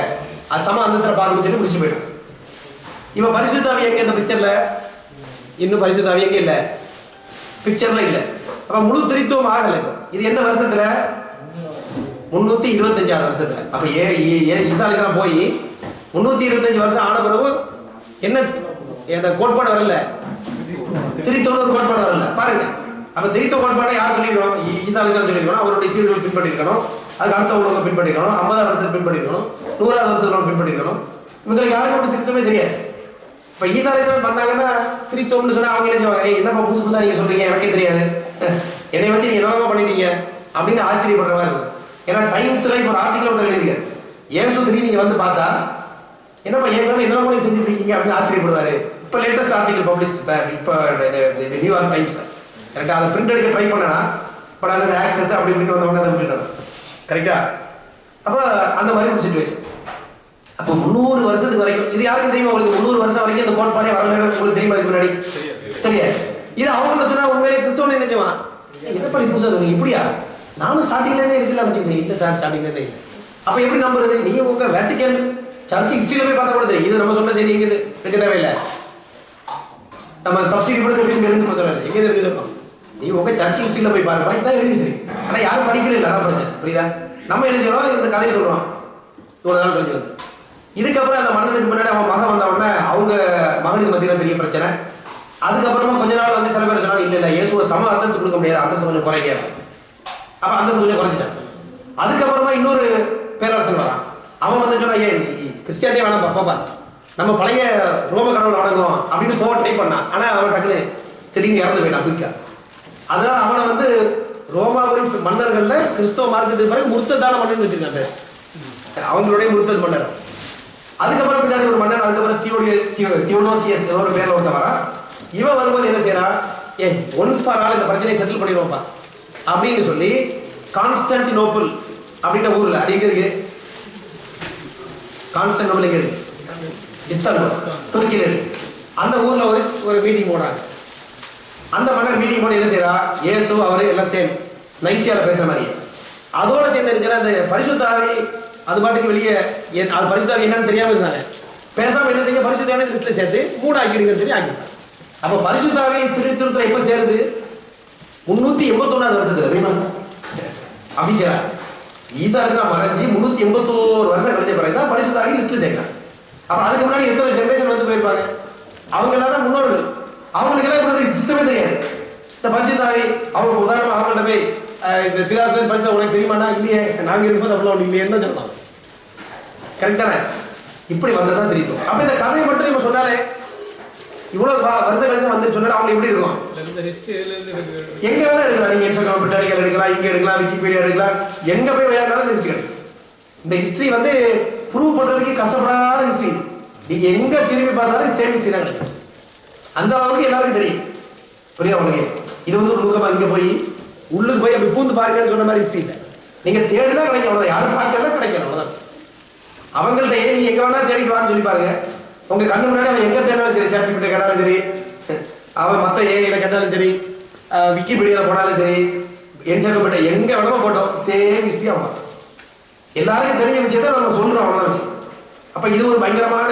அது சம அந்தத்துல பார்க்கணும்னு சொல்லி முடிச்சு போயிடும். இவன் பரிசுத்தாவி எங்க இந்த பிக்சர்ல, இன்னும் பரிசுத்தாவி எங்க இல்ல, பிக்சர்ல இல்ல. அப்ப முழு திரித்துவம் ஆகல. இப்போ இது எந்த வருஷத்துல, 325வது வருஷத்துல. அப்ப ஈசா அலைஹிஸ்ஸலாம் போய் 325 வருஷம் ஆன பிறகு என்ன கோட்பாடு வரல, திரித்துவம் ஒரு கோட்பாடு வரல. பாருங்க, அப்ப திரித்துவ கோட்பாடை யார் சொல்லிருக்கணும், ஈசா அலைஹிஸ்ஸலாம் சொல்லிருக்கணும், அவருடைய சீடர்கள் பின்பற்றிருக்கணும், அதுக்கு அடுத்த உலகம் பின்பற்றிருக்கணும், 50வது வருஷத்துல பின்பற்றிருக்கணும், 100வது வருஷத்துல பின்பற்றிருக்கணும். இவங்களுக்கு யாருக்கும் திருத்தமே தெரியாது. இப்ப ஈசா அலைஹிஸ்ஸலாம் வந்தாங்கன்னா திரித்துவம்னு சொன்னா அவங்க என்ன செய்வாங்க, என்னப்பா புதுசு புதுசா நீங்க சொல்றீங்க, எனக்கே தெரியாது, என்னை வச்சு நீங்க என்னவா பண்ணிட்டீங்க அப்படின்னு ஆச்சரியப்படுற மாதிரி இருக்கும். ஏன்னா டைம்ஸ்ல இப்போ ஒரு ஆர்டிகல் ஒன்று எழுதியிருக்காரு, இயேசு திடீர்னு நீங்க வந்து பார்த்தா என்னப்பா என் மேல என்னவா செஞ்சுட்டு இருக்கீங்க அப்படின்னு ஆச்சரியப்படுவாரு. இப்போ லேட்டஸ்ட் ஆர்டிகல் பப்ளிஷ் இப்போ இது நியூயார்க் டைம்ஸ்ல, கரெக்டா, அதை பிரிண்ட் எடுக்க ட்ரை பண்ணா, பட் அந்த ஆக்சஸ் அப்படி இப்படின்னு வந்தவொடனே அதை விட்டுட்டோம். கரெக்டா? அப்ப அந்த மாதிரி ஒரு சிச்சுவேஷன். அப்போ 300 வருஷத்துக்கு வரைக்கும் இது யாருக்கும் தெரியுமா, உங்களுக்கு 300 வருஷம் வரைக்கும் இந்த கோட்பாடே வரல, உங்களுக்கு தெரியுமா இதுக்கு முன்னாடி? தெரியாது. இது அவங்க சொன்னா உண்மையிலே கிறிஸ்தவன் என்ன செய்வான், என்ன பண்ணி புதுசா சொன்னீங்க, இப்படியா, நானும் ஸ்டார்டிங்ல இருந்தே இருக்குல்ல நினைச்சுக்கிறேன், இல்ல சார் ஸ்டார்டிங்ல இருந்தே இல்லை. அப்ப எப்படி நம்புறது, நீ உங்க வேட்டிக்கன் சர்ச் ஹிஸ்டரியில போய் பார்த்தா கூட தெரியும், இது நம்ம சொன்ன செய்தி எங்க இருக்க தேவையில்லை, நம்ம தப்சீர் கொடுக்கறதுக்கு இங்க இருந்து தேவையில்லை, எங்க இருக்குது, நீ உங்க சர்ச் ஹிஸ்டரியில போய் பாருப்பா, இதான் எழுதி வச்சிருக்கு. ஆனா யாரும் படிக்கிறே இல்லை, அதான் பிரச்சனை. புரியுதா? நம்ம என்ன செய்யறோம், இந்த கதையை சொல்றோம், இவ்வளவு நாள் கழிச்சு வந்து. இதுக்கப்புறம் அந்த மன்னனுக்கு முன்னாடி அவன் மகன் வந்த உடனே அவங்க மகனுக்கு மத்தியில பெரிய பிரச்சனை. அதுக்கப்புறமா கொஞ்ச நாள் வந்து சில பேர் சொன்னாங்க, இல்ல இயேசுவை சம அந்தஸ்து கொடுக்க முடியாது, அந்தஸ்து கொஞ்சம் குறைக்க. அப்ப அந்தஸ்து கொஞ்சம் குறைச்சிட்டாங்க. அதுக்கப்புறமா இன்னொரு பேரரசன் வரான். அவன் வந்து சொன்னா, ஏன் கிறிஸ்டியானியே வேணாம் பாப்பா, நம்ம பழைய ரோம கடவுளை வணங்குவோம் அப்படின்னு போக ட்ரை பண்ணான். ஆனா அவன் டக்குன்னு திடீர்னு இறந்து போயிட்டான் குயிக்கா. அதனால அவனை வந்து ரோமாபுரி மன்னர்கள்ல கிறிஸ்தவ மார்க்கத்துக்கு பிறகு முர்த்ததான மன்னன் வச்சிருக்காங்க, அவங்களுடைய முர்த்தத் மன்னர். அதுக்கப்புறம் பின்னாடி ஒரு மன்னர், அதுக்கப்புறம் தியோடோசியஸ் ஏதோ ஒரு பேர்ல ஒருத்த வரா. இவன் வரும்போது என்ன செய்யறான், ஒன்ஸ் ஃபார் ஆல் இந்த பிரச்சனையை செட்டில் பண்ணிடுவோம்ப்பா அப்படின்னு சொல்லி கான்ஸ்டன்டினோப்பிள் அப்படின்ற ஊர்ல, அது எங்க இருக்கு, கான்ஸ்டன்டினோப்பிள் எங்க இருக்கு, இஸ்தான்புல் துருக்கியில இருக்கு. அந்த ஊர்ல ஒரு மீட்டிங் போடுறாங்க. அந்த மன்னர் மீட்டிங் போட்டு என்ன செய்யறா, இயேசு அவரு எல்லாம் சேம் நைசியால பேசுற மாதிரி. அதோட சேர்ந்து அந்த பரிசுத்த ஆவி அது பாட்டுக்கு வெளியே, அது பரிசுத்த ஆவி என்னன்னு தெரியாம இருந்தாங்க. பேசாம என்ன செய்ய, பரிசுத்த ஆவி லிஸ்ட்ல சேர்த்து 3 ஆக்கிடுங்கன்னு சொல்லி ஆக்கிட்டாங்க. அப்ப பரிசுத்த ஆவி திருத்தல எப்ப சேருது, 381 வருஷத்துல தெரியுமா அபிஷேகா ஈசா மறைஞ்சி 381 வருஷம் கழிஞ்ச பிறகுதான் பரிசுத்த ஆவி லிஸ்ட்ல சேர்க்கிறாங்க. அப்ப அதுக்கு முன்னாடி எத்தனை ஜெனரேஷன் வந்து போயிருப்பாங்க, அவங்க எல்லாரும் முன்னோர்கள், அவங்களுக்கு எல்லாம் இப்படி சிஸ்டமே தெரியாது. இந்த பரிசுத்த ஆவி அவங்க உதாரணமா அவங்கள்ட்ட போய் பிதாசன் பரிசுத்த உனக்கு தெரியுமாண்ணா, இல்லையே நாங்க இருக்கும்போது அவ்வளோ ஒன்று இல்லையே என்ன சொல்லலாம், கரெக்ட் தானே? இப்படி வந்ததான் தெரியும். அப்ப இந்த கதையை மட்டும் நீங்க சொன்னாலே இவ்வளவு வருஷம் கழிச்சு வந்து சொன்னா அவங்க எப்படி இருக்கும், எங்க வேணா எடுக்கலாம். நீங்க இன்ஸ்டாகிராம் பிரிட்டானிக்கல் எடுக்கலாம், இங்க எடுக்கலாம், விக்கிபீடியா எடுக்கலாம், எங்க போய் விளையாடுனாலும் இந்த ஹிஸ்டரி கிடைக்கும். இந்த ஹிஸ்டரி வந்து ப்ரூவ் பண்றதுக்கு கஷ்டப்படாத ஹிஸ்டரி. நீங்க எங்க திரும்பி பார்த்தாலும் சேம் ஹிஸ்டரி தான் கிடைக்கும். அந்த அளவுக்கு எல்லாருக்கும் தெரியும். புரியுதா உங்களுக்கு? இது வந்து ஒரு நுணுக்கமா இங்க போய் உள்ளுக்கு போய் அப்படி பூந்து பாருங்கன்னு சொன்ன மாதிரி ஹிஸ்டரி இல்லை. நீங்க தேடினா கிடைக்கும், அவ்வளவுதான். யாரும் பார்க்கல கிடைக்கும், அவ்வளவுதான். அவங்கள்ட்ட நீங்க எங்க வேணா தேடிட்டு வான்னு சொல்லி பாருங்க. உங்க கண்ணு முன்னாடி அவன் எங்க தேடினாலும் சரி, சாட் ஜிபிடி கேட்டாலும் சரி, அவன் மற்ற ஏஐல கேட்டாலும் சரி, விக்கிபீடியால போனாலும் சரி, என்சைக்ளோபீடியா எங்க வேணாம போட்டோம், சேம் ஹிஸ்டரி ஆகும். எல்லாருக்கும் தெரிஞ்ச விஷயத்த நம்ம சொல்றோம், அவ்வளவுதான் விஷயம். அப்ப இது ஒரு பயங்கரமான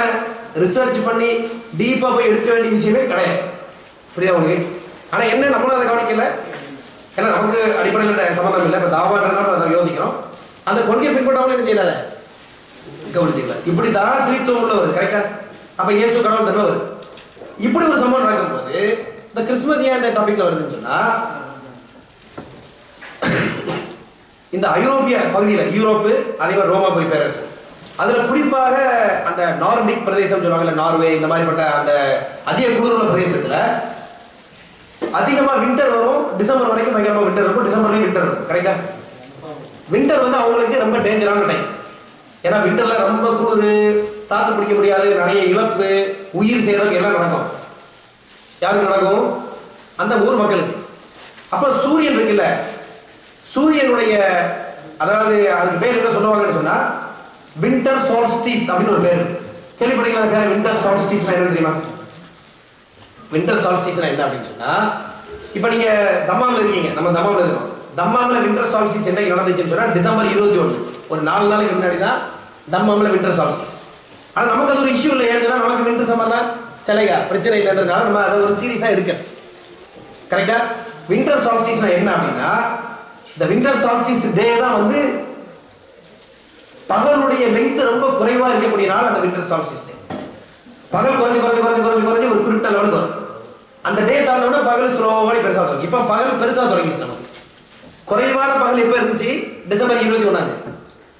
ரிசர்ச் பண்ணி டீப்பா போய் எடுக்க வேண்டிய விஷயமே கிடையாது. புரியுதா உங்களுக்கு? ஆனா என்ன, நம்மளும் அதை கவனிக்கல. ஏன்னா நமக்கு அடிப்படையில் சம்மந்தம் இல்லை. இப்ப தாவான்றதுனால அதை யோசிக்கிறோம். அந்த கொள்கையை பின்பற்றவங்க என்ன செய்யல கவனிச்சுக்கல. இப்படி தரா திரித்துவம் உள்ள வருது, கரெக்டா? அப்ப இயேசு கடவுள் தன்மை வருது. இப்படி ஒரு சம்பவம் நடக்கும் போது இந்த கிறிஸ்துமஸ் ஏன் இந்த டாபிக்ல வருதுன்னு சொன்னா, இந்த ஐரோப்பிய பகுதியில், யூரோப்பு, அதே மாதிரி ரோமா போய் பேரரசு, அதுல குறிப்பாக அந்த நார்டிக் பிரதேசம் சொல்லுவாங்கல்ல, நார்வே, இந்த மாதிரிப்பட்ட அந்த அதிக குளிர்ந்த பிரதேசத்துல அதிகமா வின்டர் வரும். டிசம்பர் வரைக்கும் பயங்கரமா வின்டர் இருக்கும். டிசம்பர்லயும் வின்டர் இருக்கும், கரெக்டா? வின்டர் வந்து அவங்களுக்கு ரொம்ப டேஞ்சரான டைம். ஏன்னா வின்டர்ல ரொம்ப குளிர், தாக்கு பிடிக்க முடியாது, நிறைய இழப்பு, உயிர் சேதம் எல்லாம் நடக்கும். யாருக்கு நடக்கும்? அந்த ஊர் மக்களுக்கு. அப்ப சூரியன் இருக்குல்ல, சூரியனுடைய, அதாவது அதுக்கு பேர் என்ன சொல்லுவாங்கன்னு சொன்னா வின்டர் சால்ஸ்டிஸ் அப்படின்னு ஒரு பேர். கேள்விப்பட்டீங்களா பேர்? வின்டர் சால்ஸ்டிஸ் என்ன தெரியுமா? வின்டர் சால்ஸ்டிஸ் என்ன அப்படின்னு சொன்னா, இப்ப நீங்க தம்மாம்ல இருக்கீங்க, நம்ம தம்மாம்ல இருக்கோம். தம்மாம்ல வின்டர் சால்ஸ்டிஸ் என்ன நடந்துச்சுன்னு சொன்னா டிசம்பர் 21, ஒரு 4 நாளைக்கு முன்னாடி தான் தம்மாம்ல வின்டர் சால்ஸ்டிஸ். ஆனா நமக்கு அது ஒரு இஷ்யூ இல்லை. ஏன்னா நமக்கு வின்டர் சம்மர்னா சிலையா பிரச்சனை இல்லைன்றதுனால நம்ம அதை ஒரு சீரியஸா எடுக்க, கரெக்டா? வின்டர் சால்ஸ்டிஸ் என்ன அப்படின்னா, இந்த வின்டர் சால்ஸ்டிஸ் டே தான் வந்து பகலுடைய லெங்த் ரொம்ப குறைவா இருக்கக்கூடிய நாள் அந்த வின்டர் சால்ஸ்டிஸ் டே. பகல் குறைஞ்சு குறைஞ்சு குறைஞ்சு குறைஞ்சு குறைஞ்சு ஒரு குறிப்பிட்ட லெவலுக்கு வரும். அந்த டே தாண்டோம்னா பகல் ஸ்லோவாக பெருசாக தொடங்கும். இப்போ பகல் பெருசாக தொடங்கிச்சு. நமக்கு குறைவான பகல் எப்போ இருந்துச்சு? டிசம்பர் 21,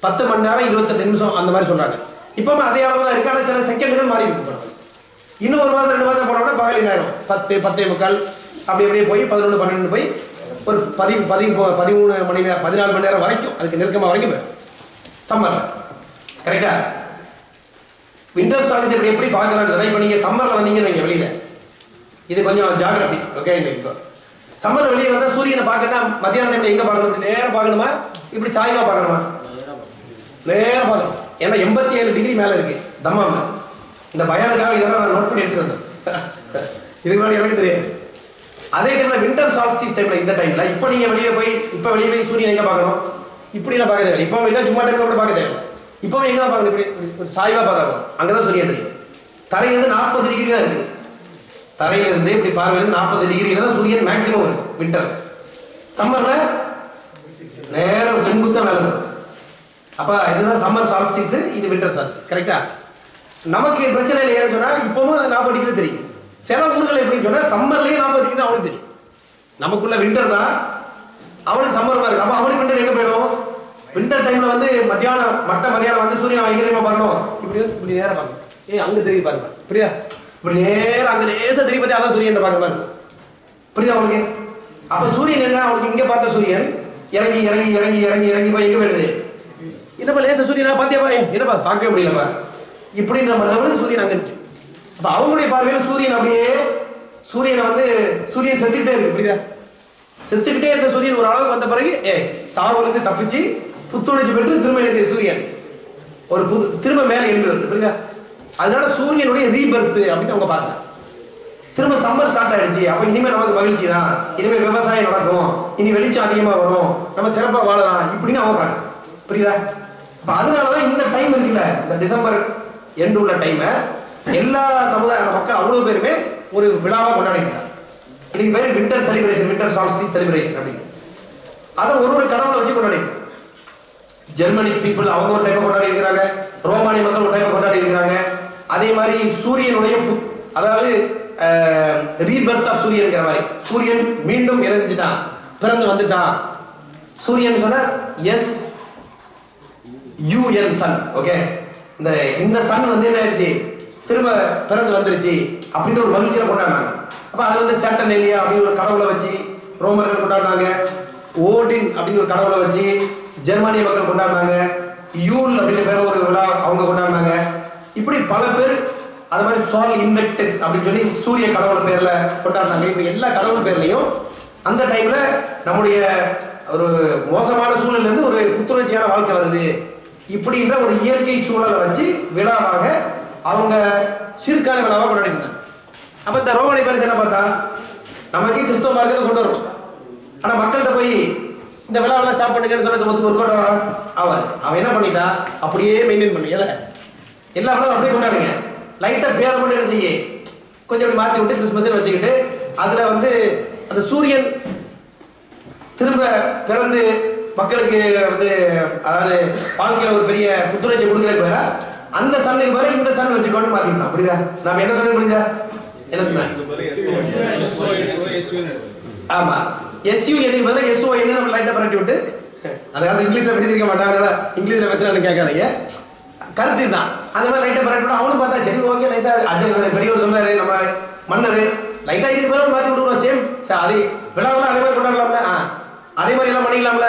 10 மணி நேரம் 28 நிமிஷம் அந்த மாதிரி சொல்றாங்க. இப்போ அதே அளவு தான் இருக்கு. ஆனால் சில செகண்டுகள் மாறி இருக்கு. இன்னும் 1 மாதம் 2 மாதம் போனோம்னா பகல் என்ன ஆயிரும்? 10, 10:45 அப்படி அப்படியே போய் 11, 12 போய் ஒரு 13 மணி நேரம், 14 மணி நேரம் வரைக்கும், அதுக்கு நெருக்கமாக வரைக்கும் போயிடும் சம்மர்ல, கரெக்டா? வின்டர் சால்ஸ்டிஸ் எப்படி எப்படி பார்க்கலாம்னு இப்போ நீங்க சம்மர்ல வந்தீங்கன்னு வைங்க வெளியில, இது கொஞ்சம் ஜியோகிராஃபி, ஓகே? இப்போ சம்மர் வெளியே வந்தால் சூரியனை பார்க்கணும்னா மத்தியான டைம்ல எங்க பார்க்கணும்? நேரம் பார்க்கணுமா, இப்படி சாய்வா பார்க்கணுமா? நேரம் பார்க்கணும். ஏன்னா 87 டிகிரி மேல இருக்கு தம்மாம்ல. இந்த பயானுக்காக இதெல்லாம் நான் நோட் பண்ணி எடுத்து வந்தேன். இதுக்கு முன்னாடி எனக்கு தெரியாது. அதே டைம்ல வின்டர் சால்ஸ்டிஸ் டைம்ல, இந்த டைம்ல இப்போ நீங்க வெளியே போய் சூரியன் எங்க பார்க்கணும்? இப்படிலாம் பார்க்க தேவை. இப்போ இல்லை, சும்மா டைம்ல கூட பார்க்க தேவை. இப்போவே எங்கே தான் பார்க்கணும்? இப்படி சாய்வா பார்த்தாலும் அங்கே தான் சூரியன் தெரியும். தரையிலிருந்து 40 டிகிரி தான் இருக்குது. தரையிலிருந்து இப்படி பார்வையிலிருந்து 40 டிகிரியில தான் சூரியன் மேக்சிமம் இருக்கும் வின்டர்ல. சம்மர்ல நேரம் செங்குத்தா மேல இருக்கும். அப்ப இதுதான் சம்மர் சால்ஸ்டிஸ், இது வின்டர் சால்ஸ்டிஸ், கரெக்டா? நமக்கு பிரச்சனை இல்லை. ஏன்னு சொன்னா இப்பவும் 40 டிகிரி தெரியும். சில ஊர்கள் எப்படின்னு சொன்னா சம்மர்லயே 40 டிகிரி தான் அவனுக்கு தெரியும். நமக்குள்ள வின்டர் தான், அவனுக்கு சம்மர் இருக்கு. அப்ப அவனுக்கு வின்டர் எங்க போயிடும்? வின்டர் டைம்ல வந்து மத்தியானம் வந்து சூரியன் எங்க தெரியுமா பார்க்கணும், இப்படி நேரம் பார்க்கணும். அங்க தெரியுது பாருங்க, புரியுதா? இப்படி நேரம் அங்க லேசா தெரியும் பத்தி, அதான் சூரியன் பார்க்குற மாதிரி இருக்கும். புரியுதா உங்களுக்கு? அப்ப சூரியன் என்ன, அவனுக்கு இங்க பார்த்த சூரியன் இறங்கி இறங்கி இறங்கி இறங்கி இறங்கி போய் எங்க போயிடுது, என்னப்பா லேசா சூரியனா பாத்தியாப்பா, என்னப்பா பார்க்கவே முடியலப்பா, இப்படின்ற மாதிரி சூரியன் அங்க இருக்கு. அப்ப அவங்களுடைய பார்வையில சூரியன் அப்படியே சூரியனை வந்து சூரியன் செத்துக்கிட்டே இருக்கு. புரியுதா? செத்துக்கிட்டே இருந்த சூரியன் ஒரு அளவுக்கு வந்த பிறகு சாவுலேருந்து தப்பிச்சு புத்துணர்ச்சி பெற்று திரும்ப என்ன செய்ய சூரியன் ஒரு திரும்ப மேலே எழுந்து வருது. புரியுதா? அதனால சூரியனுடைய ரீபர்த் அப்படின்னு அவங்க பார்க்கறாங்க. திரும்ப சம்மர் ஸ்டார்ட் ஆயிடுச்சு, அப்ப இனிமேல் நமக்கு மகிழ்ச்சி தான், இனிமேல் விவசாயம் நடக்கும், இனி வெளிச்சம் அதிகமா வரும், நம்ம சிறப்பாக வாழலாம் இப்படின்னு அவங்க பார்க்கறாங்க. புரியுதா? அப்ப அதனாலதான் இந்த டைம் இருக்குல்ல, இந்த டிசம்பர் எண்டு உள்ள டைமை எல்லா சமுதாய மக்கள் அவ்வளவு பேருமே ஒரு விழாவா கொண்டாடிக்கிறாங்க. இதுக்கு பேர் winter celebration, winter solstice celebration அப்படின்னு. அதை ஒரு கடவுளை வச்சு கொண்டாடிக்கிறாங்க. ஜெர்மனிக் பீப்புள் அவங்க ஒரு டைமை கொண்டாடி இருக்கிறாங்க, ரோமானிய மக்கள் ஒரு டைமை கொண்டாடி இருக்கிறாங்க. அதே மாதிரி சூரியனுடைய அதாவது ரீபர்த் ஆஃப் சூரியன்ங்கிற மாதிரி, சூரியன் மீண்டும் என்ன செஞ்சுட்டான், பிறந்து வந்துட்டான். சூரியன் சொன்னா SUN சன். ஓகே, இந்த சன் வந்து என்ன ஆயிடுச்சு, திரும்ப பிறந்து வந்துருச்சு அப்படின்னு ஒரு மகிழ்ச்சியில கொண்டாடினாங்க. அப்ப அது வந்து சேட்டர்னேலியா அப்படின்னு ஒரு கடவுளை வச்சு ரோமர்கள் கொண்டாடினாங்க. ஓடின் அப்படின்னு ஒரு கடவுளை வச்சு ஜெர்மானிய மக்கள் கொண்டாடினாங்க. யூல் அப்படின்னு பேர் ஒரு விழா அவங்க கொண்டாடினாங்க. இப்படி பல பேர் அது மாதிரி சால் இன்வெக்டஸ் அப்படின்னு சொல்லி சூரிய கடவுள் பேர்ல கொண்டாடினாங்க. இப்படி எல்லா கடவுள் பேர்லையும் அந்த டைம்ல நம்முடைய ஒரு மோசமான சூழல்ல இருந்து ஒரு புத்துணர்ச்சியான வாழ்க்கை வருது இப்படின்ற ஒரு இயற்கை சூழலை வச்சு விழாவாக அவங்க சிறுக்கால விழாவாக கொண்டாடி இருந்தாங்க. அப்ப இந்த ரோமானிய பரிசு என்ன பார்த்தா, நமக்கு கிறிஸ்தவ மார்க்கத்தை கொண்டு வரணும், ஆனா மக்கள்கிட்ட போய் இந்த விழாவெல்லாம் ஸ்டார்ட் பண்ணுங்கன்னு சொன்ன ஒரு கூட்டம் ஆவார். அவன் என்ன பண்ணிட்டா, அப்படியே மெயின்டைன் பண்ணி எல்லா விழாவும் அப்படியே கொண்டாடுங்க, லைட்டா பேரை மட்டும் என்ன செய்ய கொஞ்சம் அப்படி மாற்றி விட்டு கிறிஸ்மஸ் வச்சுக்கிட்டு அதுல வந்து அந்த சூரியன் திரும்ப பிறந்து மக்களுக்கு வந்து அதாவது வாழ்க்கையில ஒரு பெரிய புத்துணர்ச்சி கொடுக்குறதுக்கு பேர அந்த சன்னுக்கு பேர இந்த சன் வச்சுக்கோன்னு மாத்திக்கலாம். புரியுதா? நாம என்ன சொன்னேன் புரியுதா? என்ன சொன்னேன்? ஆமா, SUN பதிலா SON நம்ம லைட்டா பரட்டி விட்டு, அதாவது இங்கிலீஷ்ல பேசிருக்க மாட்டாங்க, இங்கிலீஷ்ல பேசுறான்னு கேட்காதீங்க, கருத்து தான். அந்த மாதிரி லைட்டா பரட்டி விட்டு அவனும் பார்த்தா சரி ஓகே நைஸா அஜய் பெரியவர் சொன்னாரு நம்ம மன்னர் லைட்டா இதுக்கு மேல மாத்தி விட்டுருவோம், சேம் அதே விழாவெல்லாம் அதே மாதிரி கொண்டாடலாம்ல, அதே மாதிரி எல்லாம் பண்ணிக்கலாம்ல,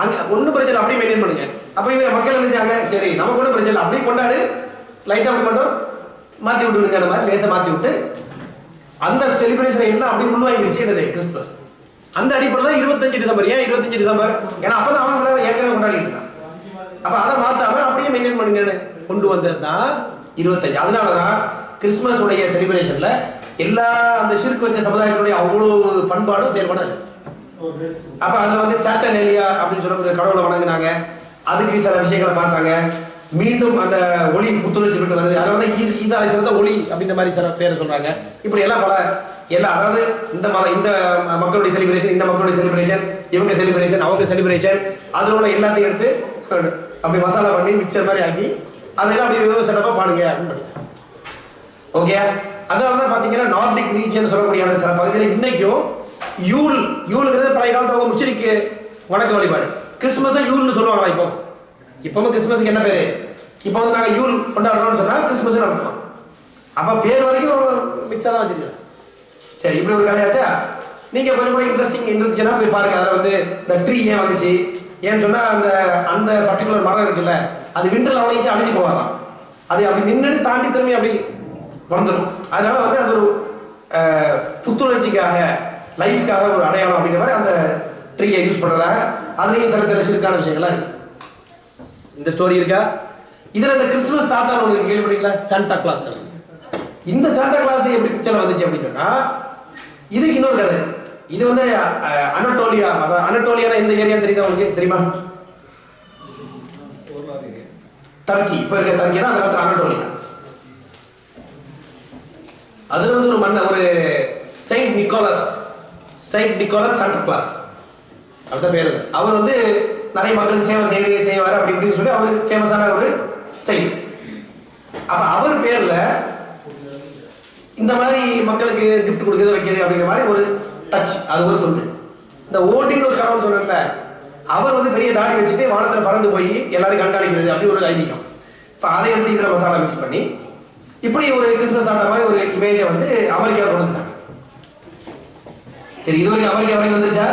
அங்க ஒன்றும் பிரச்சனை அப்படியே மெயின்டைன் பண்ணுங்க. அப்போ இவங்க மக்கள் என்ன செய்யாங்க, சரி நமக்கு ஒன்றும் பிரச்சனை அப்படியே கொண்டாடு, லைட்டாக அப்படி மட்டும் மாற்றி விட்டுடுங்க, அந்த மாதிரி லேசாக மாற்றி விட்டு அந்த செலிப்ரேஷன் எல்லாம் அப்படியே உள்வாங்கிருச்சு என்னது கிறிஸ்மஸ். அந்த அடிப்படையில் 25 டிசம்பர். ஏன் 25 டிசம்பர்? ஏன்னா அப்போ தான் அவங்க ஏற்கனவே கொண்டாடிட்டு இருக்காங்க. அப்போ அதை மாற்றாம அப்படியே மெயின்டைன் பண்ணுங்கன்னு கொண்டு வந்தது தான் 25. அதனால தான் கிறிஸ்மஸ் உடைய செலிப்ரேஷன்ல எல்லா அந்த ஷிர்க் வச்ச சமுதாயத்தினுடைய அவ்வளோ பண்பாடும் செயல்படாது. அப்ப அதுல வந்து சாட்டர்னேலியா அப்படின்னு சொல்ல கடவுளை வணங்கினாங்க, அதுக்கு சில விஷயங்களை பார்த்தாங்க. மீண்டும் அந்த ஒளி புத்துணர்ச்சி பெற்று வருது, அதனால வந்து ஈசா அலைஹிஸ்ஸலாம் ஒளி அப்படின்ற மாதிரி சில பேரை சொல்றாங்க. இப்படி எல்லாம் பல எல்லாம் அதாவது இந்த மக்களுடைய செலிப்ரேஷன், இந்த மக்களுடைய செலிப்ரேஷன், இவங்க செலிப்ரேஷன், அவங்க செலிப்ரேஷன், அதோட எல்லாத்தையும் எடுத்து அப்படி மசாலா பண்ணி மிக்சர் மாதிரி ஆக்கி அதெல்லாம் அப்படியே செட்டப்பா பாடுங்க அப்படின்னு பண்ணி. ஓகே, அதனாலதான் பாத்தீங்கன்னா நார்டிக் ரீஜன் சொல்லக்கூடிய அந்த சில பகுதியில் இன்னைக்கும் யூல்ங்கிறது பழைய காலத்துல முஸ்லிக்கு வணக்க வழிபாடு. கிறிஸ்துமஸ் யூல்னு சொல்லுவாங்களா? இப்பவும் கிறிஸ்துமஸுக்கு என்ன பேரு? இப்போ வந்து நாங்கள் யூல் கொண்டாடுறோம்னு சொன்னா கிறிஸ்துமஸ் நடத்துவோம். அப்ப பேர் வரைக்கும் மிக்ஸா தான் வச்சிருக்கேன். சரி, இப்படி ஒரு கதையாச்சா? நீங்க கொஞ்சம் கூட இன்ட்ரெஸ்டிங் இருந்துச்சுன்னா போய் பாருங்க. அதில் வந்து இந்த ட்ரீ ஏன் வந்துச்சு, ஏன்னு சொன்னா அந்த பர்டிகுலர் மரம் இருக்குல்ல, அது விண்டர்ல அவ்வளோ ஈஸியாக அழிஞ்சு போகாதான், அது அப்படி நின்று தாண்டி திரும்பி அப்படி வந்துடும். அதனால வந்து அது ஒரு புத்துணர்ச்சிக்காக லைஃப்காக ஒரு அடையாளம் அப்படின்ற மாதிரி அந்த ட்ரீயை யூஸ் பண்றதாக அதுலேயும் சில சிறுக்கான விஷயங்கள்லாம் இருக்கு. இந்த ஸ்டோரி இருக்கா? இதுல இந்த கிறிஸ்துமஸ் தாத்தா உங்களுக்கு கேள்விப்பட்டீங்களா? Santa Claus. இந்த சாண்டா கிளாஸ் எப்படி பிக்சர்ல வந்துச்சு அப்படின்னு சொன்னா இதுக்கு இன்னொரு கதை. இது வந்து அனட்டோலியா, அதாவது அனட்டோலியா எந்த ஏரியா தெரியுதா உங்களுக்கு? தெரியுமா? டர்க்கி, இப்ப இருக்க டர்க்கி தான் அந்த அனட்டோலியா. அதுல வந்து ஒரு செயின்ட் நிக்கோலஸ் சாண்டா கிளாஸ் அப்படிதான் பேரு. அவர் வந்து நிறைய மக்களுக்கு சேவை செய்வார் அப்படி இப்படின்னு சொல்லி அவர் ஃபேமஸான ஒரு செயின்ட். அப்ப அவர் பேர்ல இந்த மாதிரி மக்களுக்கு கிஃப்ட் கொடுக்குறது வைக்கிறது அப்படிங்கிற மாதிரி ஒரு டச், அது ஒரு துண்டு. இந்த ஓடின்னு ஒரு கடவுள் சொன்னேன்ல, அவர் வந்து பெரிய தாடி வச்சுட்டு வானத்தில் பறந்து போய் எல்லாரும் கண்காணிக்கிறது அப்படி ஒரு ஐதீகம். இப்போ அதை எடுத்து இதில் மசாலா மிக்ஸ் பண்ணி இப்படி ஒரு கிறிஸ்மஸ் தாத்தா மாதிரி ஒரு இமேஜை வந்து அமெரிக்காவை கொண்டு வந்துட்டாங்க. சரி, இது வரைக்கும் அமெரிக்கா வரைக்கும் வந்துருச்சா?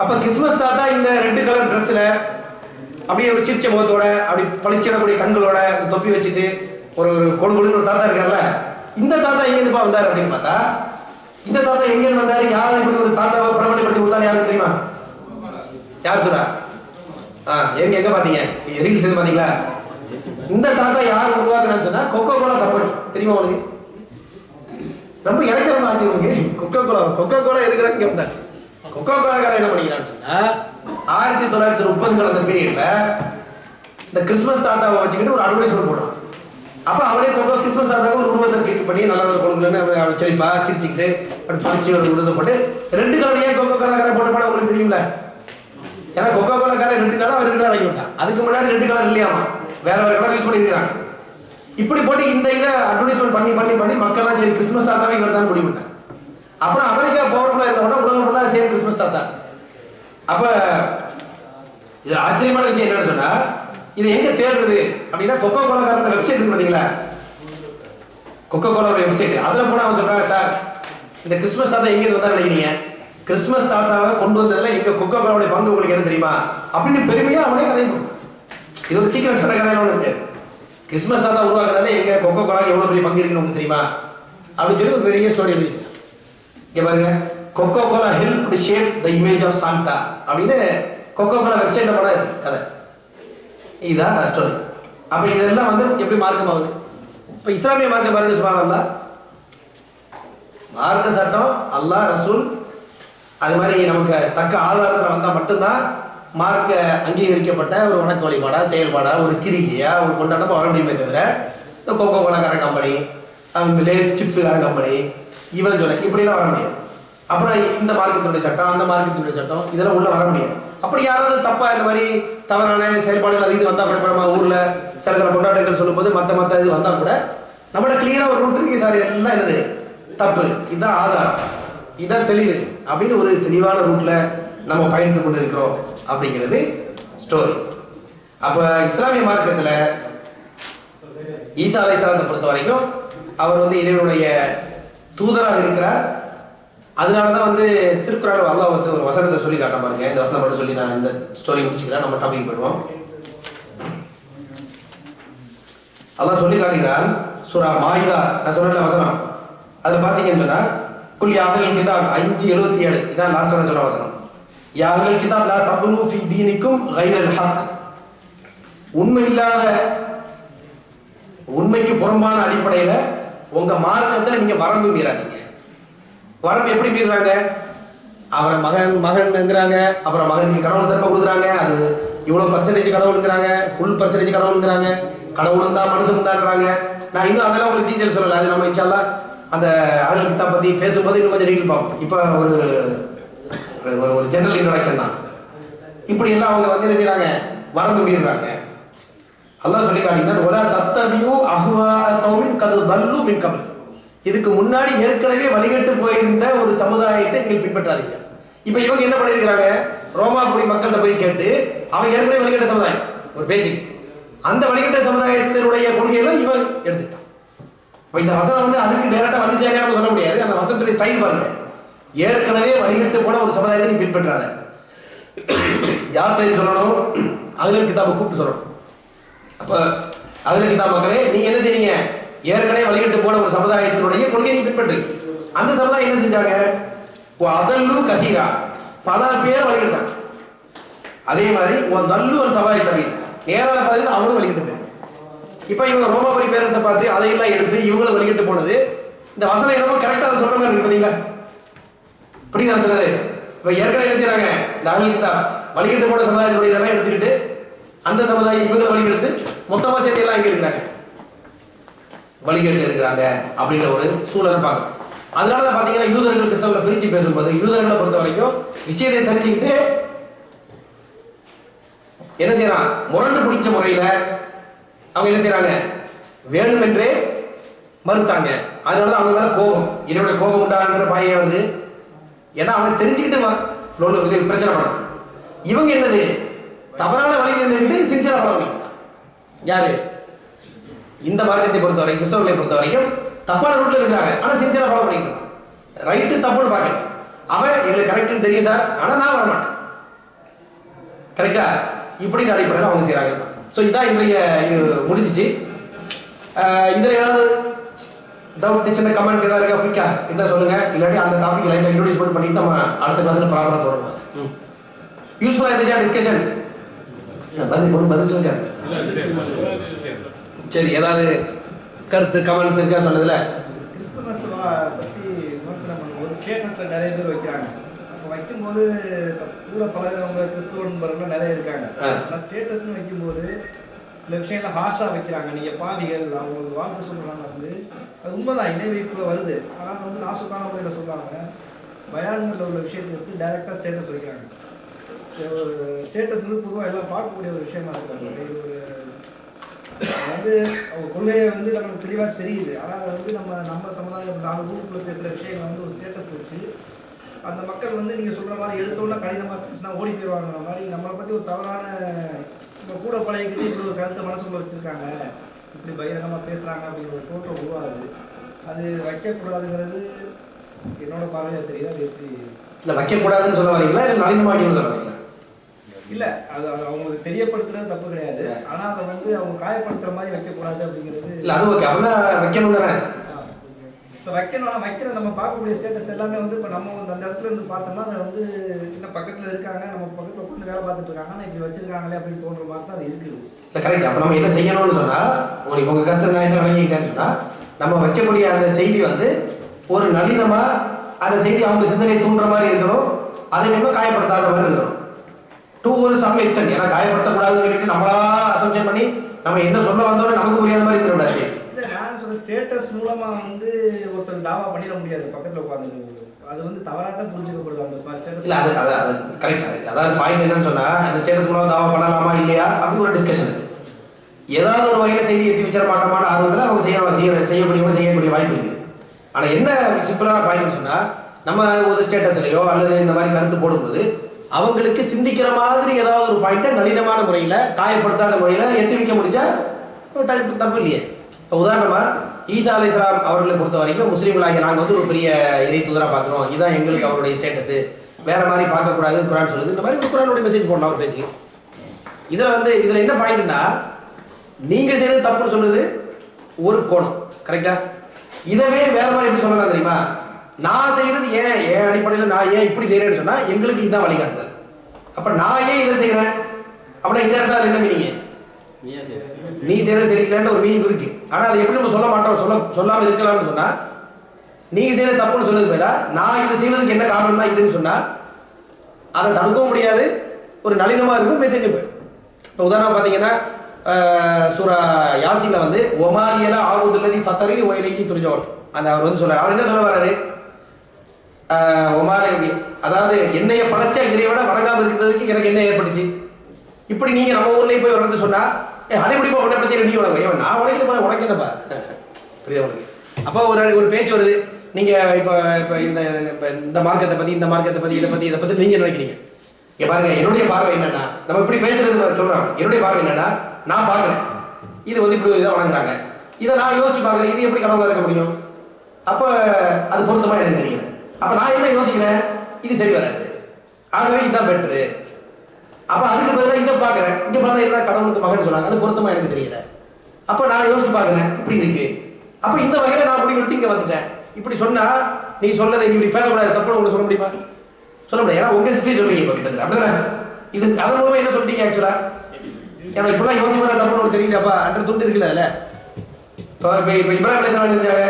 அப்போ கிறிஸ்மஸ் தாத்தா இந்த ரெட் கலர் ட்ரெஸ்ஸில் அப்படியே ஒரு சிரிச்ச முகத்தோட அப்படி பளிச்சிடக்கூடிய கண்களோட தொப்பி வச்சுட்டு ஒரு கொடுன்னு ஒரு தாத்தா இருக்கார்ல, இந்த தாத்தா எங்கேருந்துப்பா வந்தார் அப்படின்னு பார்த்தா, இந்த தாத்தா எங்கேருந்து வந்தாரு, யார் இப்படி ஒரு தாத்தாவை பிரபலப்படுத்தி கொடுத்தாரு யாருக்கு தெரியுமா? யார் சொல்றா? எங்க பாத்தீங்க ரீல்ஸ் எது பாத்தீங்களா? இந்த தாத்தா யார் உருவாக்குறான்னு சொன்னா கொக்கோ கோலா கம்பெனி. தெரியுமா உங்களுக்கு? ரொம்ப இறக்கிறமா ஆச்சு உங்களுக்கு. கொக்கோ கோலா எதுக்குறா இங்க வந்தார். கொக்கோ கோலாக்காரன் என்ன பண்ணிக்கிறான்னு சொன்னா 1930 அந்த பீரியட்ல இந்த கிறிஸ்மஸ் தாத்தாவை வச்சுக்கிட்டு ஒரு அட்வர்டைஸ்மெண்ட் போடுறான். அப்ப அவனே கொக்கோ கிறிஸ்மஸ் தாத்தாவுக்கு ஒரு உருவத்தை கிளிக் பண்ணி நல்ல ஒரு கொழுங்குன்னு செழிப்பா சிரிச்சுக்கிட்டு அப்படி பறிச்சு ஒரு உருவத்தை போட்டு ரெண்டு கலர் ஏன் கொக்கோ கோலாக்காரன் போட்ட படம் உங்களுக்கு தெரியும்ல? ஏன்னா கொக்கோ கோலாக்காரன் 2 நாளா அவர் 2 கலர் ஆகி விட்டான். அதுக்கு முன்னாடி 2 கலர் இல்லையாமா, வேற வேற கலர் யூஸ் பண்ணிருக்காங்க. இப்படி போட்டு இந்த இதை அட்வர்டைஸ்மெண்ட் பண்ணி பண்ணி பண்ணி மக்கள்லாம் சரி கிறிஸ்மஸ் தாத்தாவே இவர் தான் முடிவு பண்ணாங்க. அப்புறம் அமெரிக்கா பவர்ஃபுல்லா இருந்தவொன்னா உலகம் ஃபுல்லா சேம் கிறிஸ்மஸ் தாத்தா. அப்ப இது ஆச்சரியமான விஷயம் என்னன்னு சொன்னா, இது எங்க தேடுறது அப்படின்னா கொக்கோ கோலாக்காரன் வெப்சைட் இருக்கு பாத்தீங்களா, கொக்கோ கோலாவோட வெப்சைட். அதுல போனா அவன் சொல்றாங்க, சார் இந்த கிறிஸ்மஸ் தாத்தா எங்க இருந்து வந்தா நினைக்கிறீங்க? கிறிஸ்மஸ் தாத்தாவை கொண்டு வந்ததுல எங்க கொக்கோ கோலாவுடைய பங்கு உங்களுக்கு என்ன தெரியுமா அப்படின்னு பெருமையா அவனே கதை கொடுத்தான். இது ஒரு சீக்கிரம் சொன்ன கதையில ஒன்று இருக்காது. கிறிஸ்மஸ் தாத்தா உருவாக்குறதுல எங்க கொக்கோ கோலாவுக்கு எவ்வளவு பெரிய பங்கு இருக்குன்னு உங்களுக்கு தெரியுமா அப்படின்னு சொல்லி ஒரு பெரிய ஸ்டோரி எழுதி. இங்க பாருங்க, Coca Cola help shape the image of Santa அப்படின்னு கொக்கோ கோலா வெப்சைட்ல போனா இருக்கு கதை. இதுதான் ஸ்டோரி. அப்ப இதெல்லாம் வந்து எப்படி மார்க்கம் ஆகுது? இப்ப இஸ்லாமிய மார்க்கம் பாருங்க, சுப்ஹானல்லாஹ், மார்க்க சட்டம் அல்லாஹ் ரசூல் அது மாதிரி நமக்கு தக்க ஆதாரத்தில் வந்தால் மட்டும்தான் மார்க்க அங்கீகரிக்கப்பட்ட ஒரு வணக்க வழிபாடா செயல்பாடா ஒரு கிரிகையா ஒரு கொண்டாட்டமாக வர முடியுமே தவிர இந்த கோகோ கோலாக்கார கம்பெனி லேஸ் சிப்ஸுக்கார கம்பெனி இவன் சொல்ல இப்படிலாம் வர முடியாது. அப்புறம் இந்த மார்க்கத்தினுடைய சட்டம் அந்த மார்க்கத்தினுடைய சட்டம் இதெல்லாம் உள்ள வர முடியாது. அப்படி யாராவது தப்பா இந்த மாதிரி தவறான செயல்பாடுகள் அது இது வந்தால் கூட நம்ம ஊரில் சில கொண்டாட்டங்கள் சொல்லும்போது மற்ற இது வந்தால் கூட நம்மளோட கிளியராக ஒரு ரூட் இருக்கு, சார் எல்லாம் என்னது தப்பு, இதுதான் ஆதாரம், இதுதான் தெளிவு அப்படின்னு ஒரு தெளிவான ரூட்ல நம்ம பயணித்து கொண்டு இருக்கிறோம் அப்படிங்கிறது ஸ்டோரி. அப்ப இஸ்லாமிய மார்க்கத்துல ஈசா அலைஹிஸ்ஸலாத்தை பொறுத்த வரைக்கும் அவர் வந்து இறைவனுடைய தூதராக இருக்கிறார். அதனாலதான் வந்து திருக்குறான் அல்லாஹ் வந்து ஒரு வசனத்தை சொல்லி காட்ட பாருங்க. இந்த வசனம் மட்டும் சொல்லி நான் இந்த ஸ்டோரி முடிச்சுக்கிறேன், நம்ம டாபிக் போயிடுவோம். அல்லாஹ் சொல்லி காட்டுகிறான் சூரா மாயிதா, நான் சொன்ன வசனம் அதுல பாத்தீங்கன்னு சொன்னா குல் யா அஹ்லல் கிதாப் 5:77 இதான் லாஸ்டான சொன்ன வசனம். யா அஹ்லல் கிதாப் லா தகுலு ஃபீ தீனிக்கும் கைரல் ஹக். உண்மை இல்லாத உண்மைக்கு புறம்பான அடிப்படையில உங்க மார்க்கத்துல நீங்க வரம்பு மீறாதீங்க. வரம்பு எப்படி மீறுறாங்க? அவரை மகன்ங்கிறாங்க, அப்புறம் மகனுக்கு கடவுள் தன்மை கொடுக்குறாங்க, அது இவ்வளவு பர்சன்டேஜ் கடவுளுங்கிறாங்க, ஃபுல் பர்சன்டேஜ் கடவுளுங்கிறாங்க, கடவுளும் தான் மனுஷன் தான்றாங்க. நான் இன்னும் அதெல்லாம் உங்களுக்கு டீட்டெயில் சொல்லலை, அது நம்ம இன்ஷா அல்லாஹ் அந்த அஹ்லுல் கிதாப் பத்தி பேசும்போது இன்னும் கொஞ்சம் டீட்டெயில் பார்ப்போம். இப்போ ஒரு ஜெனரல் இன்ட்ரோடக்ஷன் தான். இப்படி எல்லாம் அவங்க வந்து என்ன செய்யறாங்க? வரம்பு மீறுறாங்க. அல்லாஹ் சொல்லி காட்டினா ஒலா தத்தபியூ அஹ்வா கௌமின் கது தல்லு மின் கபல். இதுக்கு முன்னாடி ஏற்கனவே வழிகட்டு போயிருந்த ஒரு சமுதாயத்தை நீங்கள் பின்பற்றாதீங்க. இப்ப இவங்க என்ன பண்ணிருக்கிறாங்க? ரோமாபுரி மக்கள்கிட்ட போய் கேட்டு அவன் ஏற்கனவே வழிகட்ட சமுதாயம் ஒரு பேச்சுக்கு அந்த வழிகட்ட சமுதாயத்தினுடைய கொள்கையெல்லாம் இவன் எடுத்துட்டான். இந்த வசனம் வந்து அதுக்கு டைரக்டா வந்துச்சாங்க நம்ம சொல்ல முடியாது. அந்த வசனத்துடைய ஸ்டைல் பாருங்க, ஏற்கனவே வழிகட்டு போன ஒரு சமுதாயத்தை நீ பின்பற்றாத. யார்கிட்ட சொல்லணும்? அஹ்லுல் கிதாபை கூப்பிட்டு சொல்லணும். அப்ப அஹ்லுல் கிதாப் மக்களே, நீங்க என்ன செய்றீங்க? ஏற்கனவே வழிகட்டு போன ஒரு சமுதாயத்தினுடைய கொள்கையை நீ பின்பற்றுங்க. அந்த சமுதாயம் என்ன செஞ்சாங்க? அதல்லு கதீரா, பல பேர் வழிகெடுத்தாங்க. அதே மாதிரி தல்லு அன் சவாய் சபீல், நேரால பார்த்தீங்கன்னா அவனும் வழிகட்டு போயிரு. இப்ப இவங்க ரோமாபுரி பேரரசை பார்த்து அதையெல்லாம் எடுத்து இவங்களும் வழிகட்டு போனது. இந்த வசனம் என்னமோ கரெக்டா அதை சொல்ற மாதிரி இருக்கு பாத்தீங்களா? புரியுதா சொல்றது? இப்ப ஏற்கனவே என்ன செய்யறாங்க? இந்த அஹ்லுல் கிதாப் வழிகட்டு போன சமுதாயத்துடைய இதெல்லாம் எடுத்துக்கிட்டு அந்த சமுதாயம் இவங்களை வழிகெடுத்து மொத்தமா சேர்த்து எல்லாம் இங்க இருக்கிறாங்க, வழிகட்டு இருக்கிறாங்க அப்படின்ற ஒரு சூழலை பார்க்கணும். அதனாலதான் பாத்தீங்கன்னா யூதர்கள் கிறிஸ்தவர்களை பிரிச்சு பேசும்போது யூதர்களை பொறுத்த வரைக்கும் விஷயத்தை தெரிஞ்சுக்கிட்டு என்ன செய்யறான்? முரண்டு பிடிச்ச முறையில அவங்க என்ன செய்யறாங்க? வேணுமென்றே மறுத்தாங்க. அதனாலதான் அவங்க மேல கோபம், என்னோட கோபம் உண்டாகின்ற பாயே வருது. ஏன்னா அவங்க தெரிஞ்சுக்கிட்டு பிரச்சனை பண்ணாங்க. இவங்க என்னது தவறான வழியில் இருந்துக்கிட்டு சின்சியரா ஃபாலோ பண்ணிக்கலாம். யாரு? இந்த மார்க்கத்தை பொறுத்த வரைக்கும், கிறிஸ்தவர்களை பொறுத்த வரைக்கும் தப்பான ரூட்ல இருக்கிறாங்க, ஆனா சின்சியரா ஃபாலோ பண்ணிட்டு இருக்காங்க. ரைட்டு தப்புன்னு பார்க்கல, அவன் எங்களுக்கு கரெக்ட்னு தெரியும் சார், ஆனா நான் வர மாட்டேன், கரெக்டா இப்படின்னு அடிப்படையில் அவங்க செய்யறாங்க. ஸோ இதான் இன்றைய இது முடிஞ்சிச்சு. இதில் ஏதாவது டவுட், சின்ன கமெண்ட் ஏதாவது இருக்கா? குயிக்கா இதான் சொல்லுங்க, இல்லாட்டி அந்த டாபிக் லைன்ல இன்ட்ரோடியூஸ் பண்ணிட்டு நம்ம அடுத்த கிளாஸ்ல ப்ராப்பரா தொடருவோம். யூஸ்ஃபுல்லா இருந்துச்சா டிஸ்கஷன்? பதில் சொல்லுங்க. சரி, ஏதாவது கருத்து கமெண்ட்ஸ் இருக்கா சொன்னதுல? கிறிஸ்துமஸ் பற்றி விமர்சனம் பண்ணும்போது ஸ்டேட்டஸில் நிறைய பேர் வைக்கிறாங்க. அப்போ வைக்கும்போது கூட பழகிறவங்க கிறிஸ்துவ நண்பர்கள் நிறைய இருக்காங்க. ஆனால் ஸ்டேட்டஸ்ன்னு வைக்கும்போது சில விஷயங்கள் ஹார்ஷாக வைக்கிறாங்க. நீங்கள் பாவிகள் அவங்களுக்கு வாழ்த்து சொல்கிறாங்க, வந்து அது உண்மைதான், இணை வைப்புல வருது. ஆனால் வந்து நாசுக்கான முறையில் சொல்கிறாங்க. பயான்களில் உள்ள விஷயத்தை எடுத்து டைரெக்டாக ஸ்டேட்டஸ் வைக்கிறாங்க. ஸ்டேட்டஸ் வந்து பொதுவாக எல்லாம் பார்க்கக்கூடிய ஒரு விஷயமா இருக்காங்க. இது ஒரு வந்து அவங்க கொள்கையை வந்து நம்மளுக்கு தெளிவாக தெரியுது. ஆனால் அதை வந்து நம்ம சமுதாயம் 4 ஊருக்குள்ளே பேசுகிற விஷயங்களை வந்து ஒரு ஸ்டேட்டஸ் வச்சு அந்த மக்கள் வந்து நீங்கள் சொல்கிற மாதிரி எடுத்தோன்னா கடினமாக பேசினா ஓடி போயிடுவாங்கிற மாதிரி நம்மளை பற்றி ஒரு தவறான நம்ம கூட பழகிக்கிட்டு இப்படி ஒரு கருத்தை மனசுக்குள்ள வச்சுருக்காங்க, இப்படி பகிரங்கமாக பேசுகிறாங்க அப்படிங்கிற ஒரு தோற்றம் உருவாகுது. அது வைக்கக்கூடாதுங்கிறது என்னோட பார்வையாக தெரியுது. அது எப்படி இல்லை வைக்கக்கூடாதுன்னு சொல்ல வரீங்களா, இல்லை நளினமாக்கணும்னு சொல்ல வரீங்களா? இல்லை, அது அவங்களுக்கு தெரியப்படுத்துறது தப்பு கிடையாது. ஆனால் அதை வந்து அவங்க காயப்படுத்துகிற மாதிரி வைக்கக்கூடாது அப்படிங்கிறது இல்லை. அது ஓகே, அப்படின்னா வைக்கணும் தானே. இப்போ வைக்கிற நம்ம பார்க்கக்கூடிய ஸ்டேட்டஸ் எல்லாமே வந்து இப்போ நம்ம அந்த இடத்துல இருந்து பார்த்தோம்னா அதை வந்து இன்னும் பக்கத்தில் இருக்காங்க, நம்ம பக்கத்தில் உட்காந்து வேலை பார்த்துட்டு இருக்காங்க, ஆனால் இப்படி வச்சிருக்காங்களே அப்படின்னு தோன்ற மாதிரி தான் அது இருக்குது. இல்லை கரெக்ட். அப்போ நம்ம என்ன செய்யணும்னு சொன்னால், உங்களுக்கு உங்கள் கருத்து நான் என்ன விளங்கிக்கிட்டேன்னு சொன்னால், நம்ம வைக்கக்கூடிய அந்த செய்தி வந்து ஒரு நளினமாக அந்த செய்தி அவங்க சிந்தனை தூண்டுற மாதிரி இருக்கணும், அதை நம்ம காயப்படுத்தாத மாதிரி இருக்கணும். டு ஒரு சம் எக்ஸ்டென்ட், ஏன்னா காயப்படுத்தக்கூடாதுன்னு சொல்லிட்டு நம்மளா அசம்ஷன் பண்ணி நம்ம என்ன சொல்ல வந்தோன்னு நமக்கு புரியாத மாதிரி இருந்துடக்கூடாது. இல்லை, நான் சொல்ற ஸ்டேட்டஸ் மூலமாக வந்து ஒருத்தர் தாவா பண்ணிட முடியாது பக்கத்தில் உட்காந்து. அது வந்து தவறாக தான் புரிஞ்சுக்கப்படுது அந்த ஸ்டேட்டஸ். இல்லை, அது கரெக்ட். அதாவது பாயிண்ட் என்னன்னு சொன்னால், அந்த ஸ்டேட்டஸ் மூலம் தாவா பண்ணலாமா இல்லையா அப்படி ஒரு டிஸ்கஷன். ஏதாவது ஒரு வகையில் செய்தி எத்தி வச்சிட மாட்டோமான ஆர்வத்தில் அவங்க செய்யக்கூடிய வாய்ப்பு இருக்குது. ஆனால் என்ன சிம்பிளான பாயிண்ட்னு சொன்னால், நம்ம ஒரு ஸ்டேட்டஸ்லையோ அல்லது இந்த மாதிரி கருத்து போடும்போது அவங்களுக்கு சிந்திக்கிற மாதிரி ஏதாவது ஒரு பாயிண்ட்டை நளினமான முறையில், காயப்படுத்தாத முறையில் எத்தி வைக்க முடிஞ்சா தப்பு இல்லையே. இப்போ உதாரணமாக ஈசா அலைஹிஸ்ஸலாம் அவர்களை பொறுத்த வரைக்கும் முஸ்லீம்களாகிய நாங்கள் வந்து ஒரு பெரிய இறை தூதராக பார்க்குறோம், இதுதான் எங்களுக்கு அவருடைய ஸ்டேட்டஸு, வேற மாதிரி பார்க்கக்கூடாது குரான் சொல்லுது, இந்த மாதிரி ஒரு குரானுடைய மெசேஜ் போடலாம் அவர் பேச்சு. இதில் என்ன பாயிண்ட்னா, நீங்கள் செய்கிறது தப்புன்னு சொல்லுது ஒரு கோணம், கரெக்டா? இதவே வேற மாதிரி எப்படி சொல்லலாம் தெரியுமா? நான் செய்கிறது ஏன் அடிப்படையில் நான் ஏன் இப்படி செய்கிறேன்னு சொன்னால் எங்களுக்கு இதுதான் வழிகாட்டுதல். அப்போ நான் ஏன் இதை செய்கிறேன் அப்படின்னா இன்டெரக்டாக என்ன மீனிங்க? நீ செய்கிறது சரியில்லைன்ற ஒரு மீனிங் இருக்கு. ஆனால் அதை எப்படி நம்ம சொல்ல மாட்டோம், சொல்லாமல் இருக்கலாம்னு சொன்னால், நீங்கள் செய்கிறது தப்புன்னு சொல்லுறது பேரா நான் இதை செய்வதற்கு என்ன காரணம்னா இதுன்னு சொன்னால் அதை தடுக்கவும் முடியாது, ஒரு நளினமாக இருக்கும், மெசேஜ் போயிடும். இப்போ உதாரணம் பார்த்தீங்கன்னா சூரா யாசின்ல வந்து ஒமாரியலா ஆவுதுல்லதி ஃபத்தரி ஒயிலகி துரிஜோல் அந்த அவர் வந்து சொல்றாரு. அவர் என்ன சொல்ல வர்றாரு? ஒமாரி, அதாவது என்னைய படைச்ச இறைவனை வணங்காமல் இருக்கிறதுக்கு எனக்கு என்ன ஏற்பட்டுச்சு? இப்படி நீங்க நம்ம ஊர்லயே போய் உணர்ந்து சொன்னா, அதே முடிப்பா உடனே பிரச்சனை நீ உனக்கு ஏன் நான் உனக்கு போற உனக்கு என்னப்பா புரியுது உனக்கு? அப்போ ஒரு பேச்சு வருது, நீங்க இப்போ இந்த மார்க்கத்தை பத்தி இதை பத்தி நீங்க நினைக்கிறீங்க. இங்க பாருங்க, என்னுடைய பார்வை என்னன்னா, நம்ம இப்படி பேசுறது சொல்றாங்க, என்னுடைய பார்வை என்னன்னா, நான் பாக்குறேன் இது வந்து இப்படி இதை வணங்குறாங்க, இதை நான் யோசிச்சு பாக்குறேன், இது எப்படி கடவுளா இருக்க முடியும்? அப்ப அது பொருத்தமா எனக்கு தெரியல. அப்ப நான் என்ன யோசிக்கிறேன், இது சரி வராது, ஆகவே இதுதான் பெட்ரு. அப்ப அதுக்கு பதிலாக இதை பாக்குறேன், இங்க பார்த்தா என்ன கடவுளுக்கு மகன் சொன்னாங்க, அது பொருத்தமா எனக்கு தெரியல. அப்ப நான் யோசிச்சு பாக்குறேன் இப்படி இருக்கு, அப்ப இந்த வகையில நான் முடிவெடுத்து இங்க வந்துட்டேன். இப்படி சொன்னா நீ சொன்னதை நீ இப்படி பேசக்கூடாது, தப்பு உங்களுக்கு சொல்ல முடியுமா? சொல்ல முடியாது. ஏன்னா உங்க சிஸ்டரி சொல்றீங்க இப்போ கிட்டத்தட்ட, அப்படிதானே? இது அதன் மூலமா என்ன சொல்லிட்டீங்க ஆக்சுவலா? ஏன்னா இப்பெல்லாம் யோசிச்சு பார்த்தா தப்புன்னு ஒரு தெரியலப்பா, அன்ற துண்டு இருக்குல்ல அதுல. இப்போ இப்ராஹிம் அலைஹிஸ்ஸலாம் என்ன செய்யாங்க,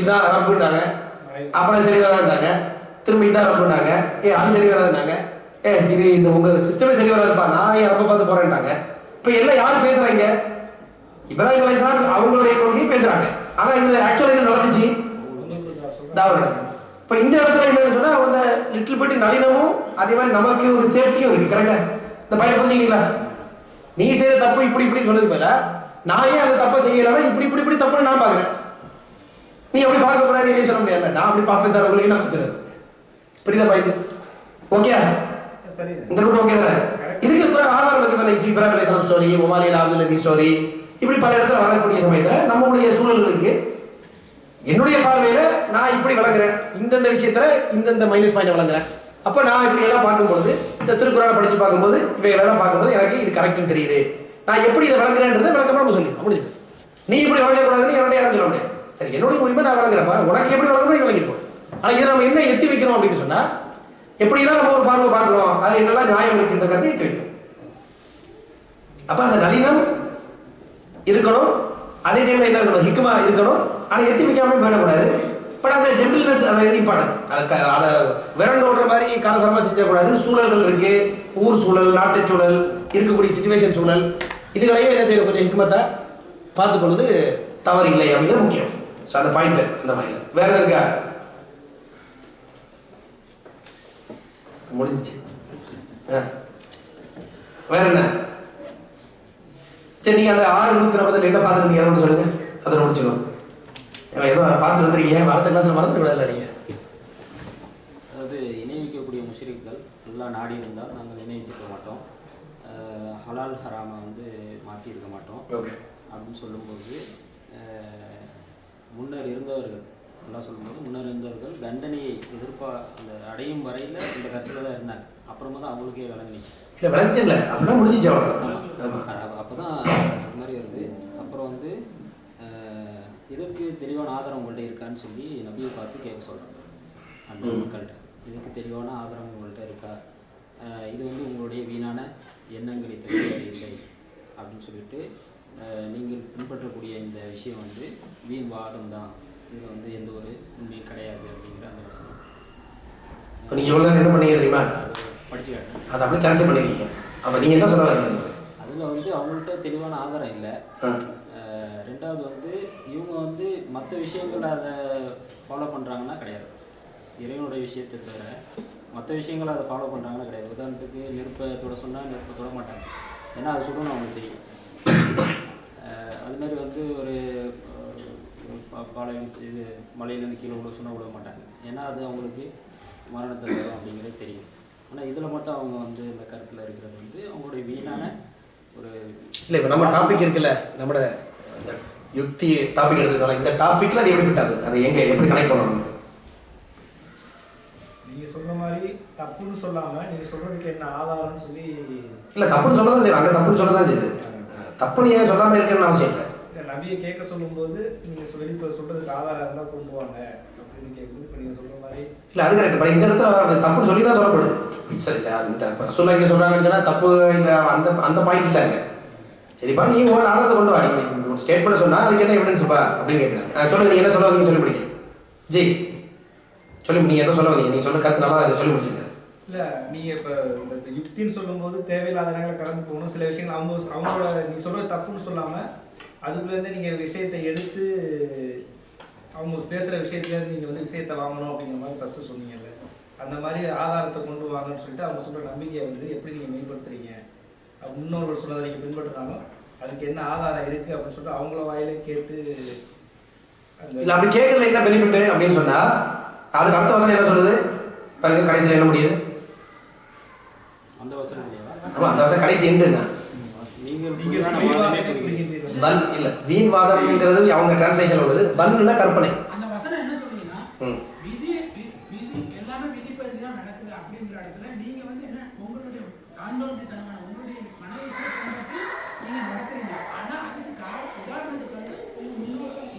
இதான் ரப்புன்னாங்க, அப்புறம் சரி வராதுனாங்க, திரும்ப இதான் ரப்புன்னாங்க, அது சரி வராதுனாங்க, இது இந்த உங்க சிஸ்டமே சரி வராதுப்பா, நான் ஏன் ரப்ப பார்த்து போறேன்ட்டாங்க. இப்போ எல்லாம் யாரும் பேசுறாங்க? இப்ராஹிம் அலைஹிஸ்ஸலாம் அவங்களுடைய கொள்கையை பேசுறாங்க. ஆனா இதுல ஆக்சுவலா என்ன நடந்துச்சு? தாவா நடக்குது. இப்போ இந்த இடத்துல என்னன்னு சொன்னா, அவங்க லிட்டில் பிட் நளினமும் அதே மாதிரி நமக்கு ஒரு சேஃப்டியும் இருக்கு. கரெக்டா? இந்த பையனை புரிஞ்சுக்கிங்களா? நீ செய்யற தப்பு இப்படி இப்படின்னு சொன்னது போல, நான் ஏன் அந்த தப்பை செய்யலைன்னா இப்படி தப்புன்னு நான் பாக்குறேன், நீ அப்படி பார்க்க கூடாது நீ சொல்ல முடியாது. நான் அப்படி பார்ப்பேன் சார், உங்களுக்கு என்ன பிரச்சனை? புரியுதா பாயிண்ட்? ஓகே சரி. இந்த ரூட் ஓகே தானே? இதுக்கு கூட ஆதாரம் இருக்கு தானே. இப்ராஹிம் அலைஹிஸ்ஸலாம் ஸ்டோரி, உமாலில் அப்துல் லத்தீஃப் ஸ்டோரி, இப்படி பல இடத்துல வரக்கூடிய சமயத்தில் நம்மளுடைய சூழல்களுக்கு என்னுடைய பார்வையில நான் இப்படி வழங்குறேன், இந்தந்த விஷயத்துல இந்தந்த மைனஸ் பாயிண்ட் வழங்குறேன். அப்ப நான் இப்படி எல்லாம் பார்க்கும்போது, இந்த திருக்குறளை படிச்சு பார்க்கும்போது, இவைகளெல்லாம் பார்க்கும்போது எனக்கு இது கரெக்ட்னு தெரியுது. நான் எப்படி இதை வழங்குறேன்றதை விளக்கமா நம்ம சொல்லி முடிஞ்சு. நீ இப்படி வழங்கக்கூடாதுன்னு என்னுடைய யாரும் சொல்ல முடியாது. சரி, என்னுடைய உரிமை நான் வழங்குறப்ப உனக்கு எப்படி வழங்கணும் நீ வழங்கிருப்போம். ஆனா இதை நம்ம என்ன எத்தி வைக்கிறோம் அப்படின்னு சொன்னா, எப்படிலாம் நம்ம ஒரு பார்வை பார்க்கிறோம், அது என்னெல்லாம் நியாயம் இருக்கின்ற கருத்தை எத்தி வைக்கிறோம். அப்ப அந்த நளினம் இருக்கணும், அதே டைம்ல என்ன இருக்கணும், ஹிக்மா இருக்கணும். ஆனா எத்தி வைக்காம போயிடக்கூடாது. பட் அந்த ஜென்டில்னஸ் அது இம்பார்ட்டன்ட். அதை விரண்டு ஓடுற மாதிரி காரசாரமா செஞ்சக்கூடாது. சூழல்கள் இருக்கு, ஊர் சூழல், நாட்டு சூழல், இருக்கக்கூடிய சிச்சுவேஷன் சூழல், இதுகளையும் என்ன செய்யணும், கொஞ்சம் ஹிக்மத்தை பார்த்துக்கொள்வது தவறு இல்லை அப்படிங்கிறது முக்கியம். ஸோ அந்த பாயிண்ட் அந்த மாதிரி வேற எதாவது இருக்கா? முடிஞ்சிச்சு. வேற என்ன? சரி, நீங்க அந்த 640 என்ன பார்த்துருந்தீங்க அதை சொல்லுங்க, அதை முடிச்சிடும். ஏதோ பார்த்துட்டு வந்துருக்கீங்க, அடுத்த கிளாஸ்ல மறந்துட கூடாதுல்ல நீங்க. அதாவது இணைவிக்கக்கூடிய முஷ்ரிக்கள் நல்லா நாடி இருந்தால் நாங்கள் இணைவிச்சிருக்க மாட்டோம், ஹலால் ஹராமை வந்து மாற்றியிருக்க மாட்டோம். ஓகே அப்படின்னு சொல்லும்போது முன்னர் இருந்தவர்கள் நல்லா சொல்லும்போது முன்னர் இருந்தவர்கள் தண்டனையை அந்த அடையும் வரையில் இந்த கருத்தில் தான் இருந்தாங்க. அப்புறமா தான் அவங்களுக்கே விளங்கிச்சு. இல்லை விளங்கிச்சல அப்படின்னா முடிஞ்சிச்சு. அப்போ தான் அது மாதிரி வருது. அப்புறம் வந்து இதற்கு தெளிவான ஆதாரம் உங்கள்கிட்ட இருக்கான்னு சொல்லி நபியை பார்த்து கேட்க சொல்கிறாங்க அந்த மக்கள்கிட்ட. இதுக்கு தெளிவான ஆதாரம் உங்கள்கிட்ட இருக்கா, இது வந்து உங்களுடைய வீணான எண்ணங்களை தவிர இல்லை அப்படின்னு சொல்லிட்டு, நீங்கள் பின்பற்றக்கூடிய இந்த விஷயம் வந்து வீண் வாதம் தான், இதில் வந்து எந்த ஒரு உண்மையும் கிடையாது அப்படிங்கிற அந்த விஷயம். இப்போ நீங்கள் எவ்வளோ என்ன பண்ணீங்க தெரியுமா? படிச்சு காட்டுறேன். அதை அப்படியே கேன்சல் பண்ணிருக்கீங்க. அப்போ நீங்கள் என்ன சொல்ல வரீங்க? அதில் வந்து அவங்கள்ட்ட தெளிவான ஆதாரம் இல்லை. ரெண்டாவது வந்து இவங்க வந்து மற்ற விஷயங்களை அதை ஃபாலோ பண்ணுறாங்கன்னா கிடையாது. இறைவனுடைய விஷயத்தை தவிர மற்ற விஷயங்களை அதை ஃபாலோ பண்ணுறாங்கன்னா கிடையாது. உதாரணத்துக்கு நெருப்பை தொட சொன்னால் நெருப்பை தொட மாட்டாங்க, ஏன்னா அது சுடணும் அவங்களுக்கு தெரியும். அதுமாதிரி வந்து ஒரு பாளையம் இது மலையிலேருந்து கீழே விட சொன்னால் விட மாட்டாங்க, ஏன்னா அது அவங்களுக்கு மரணத்தை தரும் அப்படிங்கிறது தெரியும். ஆனால் இதில் மட்டும் அவங்க வந்து இந்த கருத்தில் இருக்கிறது வந்து அவங்களுடைய வீணான ஒரு இல்லை. இப்போ நம்ம டாபிக் இருக்குல்ல, நம்மளோட இந்த யுக்தி டாபிக் எடுத்துக்கலாம். இந்த டாப்பிக்கில் அது எப்படி ஃபிட் ஆகுது, அதை எங்கே எப்படி கனெக்ட் பண்ணணும்? நீங்கள் சொல்கிற மாதிரி தப்புன்னு சொல்லாமல் நீங்கள் சொல்கிறதுக்கு என்ன ஆதாரம்னு சொல்லி. இல்லை தப்புன்னு சொல்ல தான் செய்யும், அங்கே தப்புன்னு சொல்ல தான் செய்யுது. தப்புன்னு ஏன் சொல்லாமல் இருக்குன்னு அவசியம் இல்லை. நபியை கேட்க சொல்லும்போது நீங்கள் சொல்லி இப்போ சொல்கிறதுக்கு ஆதாரம் இருந்தால் கொண்டு வாங்க அப்படின்னு கேட்கும்போது இப்போ நீங்கள் சொல்கிற மாதிரி. இல்லை அது கரெக்ட். பட் இந்த இடத்துல தப்புன்னு சொல்லி தான் சொல்லப்படுது. சரி, இந்த சொல்ல இங்கே சொல்கிறாங்கன்னு சொன்னால் தப்பு இல்லை, அந்த பாயிண்ட் இல்லை அங்கே. சரிப்பா, நீ ஒரு ஆதாரத்தை கொண்டு வா. நீங்கள் ஒரு ஸ்டேட்மெண்ட் சொன்னால் அதுக்கு என்ன எவிடன்ஸ்ப்பா அப்படின்னு கேட்குறேன். சொல்லுங்க, நீங்கள் என்ன சொல்ல வந்தீங்கன்னு சொல்லி முடிங்க. ஜி சொல்லி நீங்கள் எதோ சொல்ல வந்தீங்க, நீங்கள் சொன்ன கருத்து நல்லா அதை சொல்லி முடிச்சுங்க. இல்லை நீங்கள் இப்போ இந்த யுக்தின்னு சொல்லும்போது தேவையில்லாத நேரங்களை கலந்து போகணும். சில விஷயங்கள் அவங்களோட நீங்கள் சொல்கிறது தப்புன்னு சொல்லாமல் அதுக்குள்ளேருந்து நீங்கள் விஷயத்தை எடுத்து அவங்க பேசுகிற விஷயத்துலேருந்து நீங்கள் வந்து விஷயத்தை வாங்கணும் அப்படிங்கிற மாதிரி ஃபஸ்ட்டு சொன்னீங்கல்ல, அந்த மாதிரி ஆதாரத்தை கொண்டு வாங்கன்னு சொல்லிட்டு அவங்க சொல்கிற நம்பிக்கையை வந்து எப்படி நீங்கள் மேம்படுத்துறீங்க, முன்னோர்கள் சொன்னதை நீங்கள் பின்பற்றினாலும் அதுக்கு என்ன ஆதாரம் இருக்குது அப்படின்னு சொல்லிட்டு அவங்கள வாயிலே கேட்டு. இல்லை அப்படி கேட்கறதுல என்ன பெனிஃபிட் அப்படின்னு சொன்னால் அதுக்கு அடுத்த வசனம் என்ன சொல்லுது பாருங்க, கடைசியில் என்ன முடியுது? அந்த வசனம் ஆமாம், அந்த வசனம் கடைசி எண்டுன்னா தன் இல்லை, வீண்வாதம்ங்கிறது அவங்க டிரான்ஸ்லேஷன் உள்ளது. தன்னுன்னா கற்பனை. அந்த வசனம் என்ன சொல்லுங்கன்னா விதி எல்லாமே விதிப்படி தான் நடக்குது அப்படின்ற இடத்துல நீங்க வந்து என்ன உங்களுடைய தாண்டோண்டித்தனமான உங்களுடைய மனவீச்சை நீங்க நடக்கிறீங்க. ஆனா அதுக்கு உதாரணத்துக்கு வந்து உங்க முன்னோர்கள்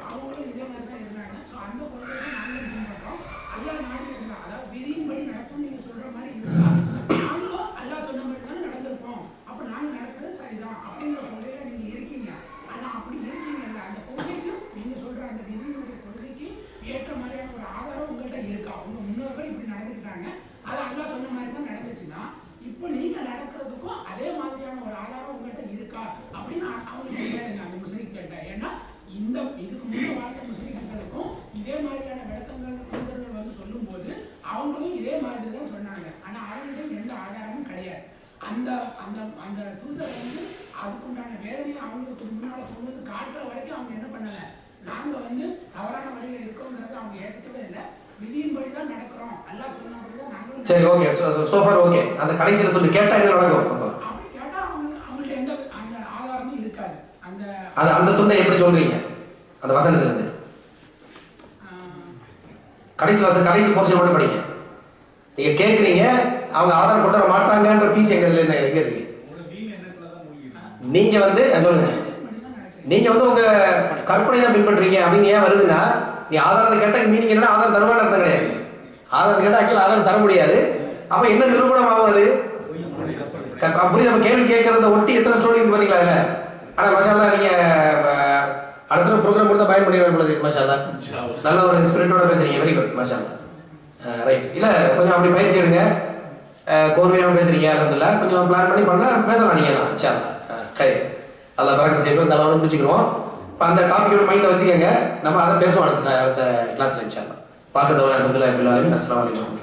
அவங்களும் இதே மாதிரி தான் இருந்தாங்க. ஸோ அந்த கொள்கையை நாங்களும் பின்பற்றோம். அல்லா நாடி இருந்தாங்க, அதாவது விதியின்படி நடக்கும் நீங்க சொல்ற மாதிரி இருந்தா நாங்களும் அல்லா சொன்ன மாதிரி தானே நடந்திருப்போம். அப்ப நாங்க நடக்கிறது சரிதான் அப்படிங்கிற கொள்கையில நீங்க இருக்கீங்க. ஆனா அப்படி இருக்கீங்கல்ல, அந்த கொள்கைக்கு நீங்க சொல்ற அந்த விதியினுடைய கொள்கைக்கு ஏற்ற மாதிரியான ஒரு ஆதாரம் உங்கள்கிட்ட இருக்கா? உங்க முன்னோர்கள் இப்படி நடந்துக்கிட்டாங்க, அது அல்லா சொன்ன மாதிரி தான் நடந்துச்சுன்னா இப்போ நீங்க நடக்கிறதுக்கும் அதே மாதிரியான ஒரு ஆதாரம் உங்கள்கிட்ட இருக்கா அப்படின்னு அவங்க கேட்டாங்க அந்த முஸ்லிம்கிட்ட. ஏன்னா இதுக்கு முன்ன வாழ்க்கை முஸ்லிம்களுக்கும் இதே மாதிரியான விளக்கங்கள் தூதர்கள் வந்து சொல்லும் போது அவங்களும் இதே மாதிரி தான் சொன்னாங்க. ஆனா அவர்களிடம் எந்த ஆதாரமும் கிடையாது. அந்த அந்த அந்த தூதர் வந்து அதுக்குண்டான வேதனையை அவங்களுக்கு முன்னால கொண்டு வந்து காட்டுற வரைக்கும் அவங்க என்ன பண்ணல, நாங்க வந்து தவறான வழியில இருக்கோங்கிறத அவங்க ஏற்றுக்கவே இல்லை. விதியின்படி தான் நடக்கிறோம், அல்லாஹ் சொன்னபடி தான் நாங்களும் சரி, ஓகே, சோஃபார் ஓகே. அந்த கடைசியில் சொல்லி கேட்டால் என்ன நடக்கும்? அப்போ அப்படி கேட்டா அவங்கள்ட்ட எந்த அந்த ஆதாரமும் இருக்காது. அந்த துண்டை எப்படி சொல்றீங்க? அந்த வசனத்துல இருந்து கடைசி போர்ஷன் மட்டும் படிங்க. நீங்க கேட்குறீங்க, அவங்க ஆதாரம் கொண்டு வர மாட்டாங்கன்ற பீஸ் எங்க இருக்கு? நீங்க வந்து சொல்லுங்க, நீங்க வந்து உங்க கற்பனை தான் பின்பற்றீங்க அப்படின்னு ஏன் வருதுன்னா, நீ ஆதாரத்தை கேட்ட மீனிங் என்னன்னா ஆதாரம் தருவான்னு அர்த்தம் கிடையாது. ஆதாரத்தை கேட்டால் ஆக்சுவலாக ஆதாரம் தர முடியாது. அப்ப என்ன நிரூபணம் ஆகும்? அது புரியுது. நம்ம கேள்வி கேட்கறத ஒட்டி எத்தனை ஸ்டோரி இருக்கு பாத்தீங்களா அதுல? ஆனா மஷால்லா நீங்க அடுத்த ப்ரோக்ராம் கொடுத்தா பயன் பண்ணிடுவேன். மஷால்லா நல்ல ஒரு ஸ்பிரிட்டோட பேசுறீங்க. வெரி குட் மஷால்லா. ரைட். இல்ல கொஞ்சம் அப்படி பயிற்சி எடுங்க. கோர்வையாக பேசுறீங்க. அல்ஹம்துலில்லாஹ். கொஞ்சம் பிளான் பண்ணி பண்ணா பேசலாம் நீங்க எல்லாம். இன்ஷா அல்லாஹ். கை அல்லாஹ் பரக்கத் செய்யட்டும். இந்த அளவோட முடிச்சுக்கிறோம். இப்போ அந்த டாபிக்கோட மைண்ட்ல வச்சுக்கோங்க. நம்ம அதை பேசுவோம் அடுத்த கிளாஸ்ல. இன்ஷா அல்லாஹ். பார்க்கறதோட அல்ஹம்துலில்லாஹ். அஸ்ஸலாமு அலைக்கும்.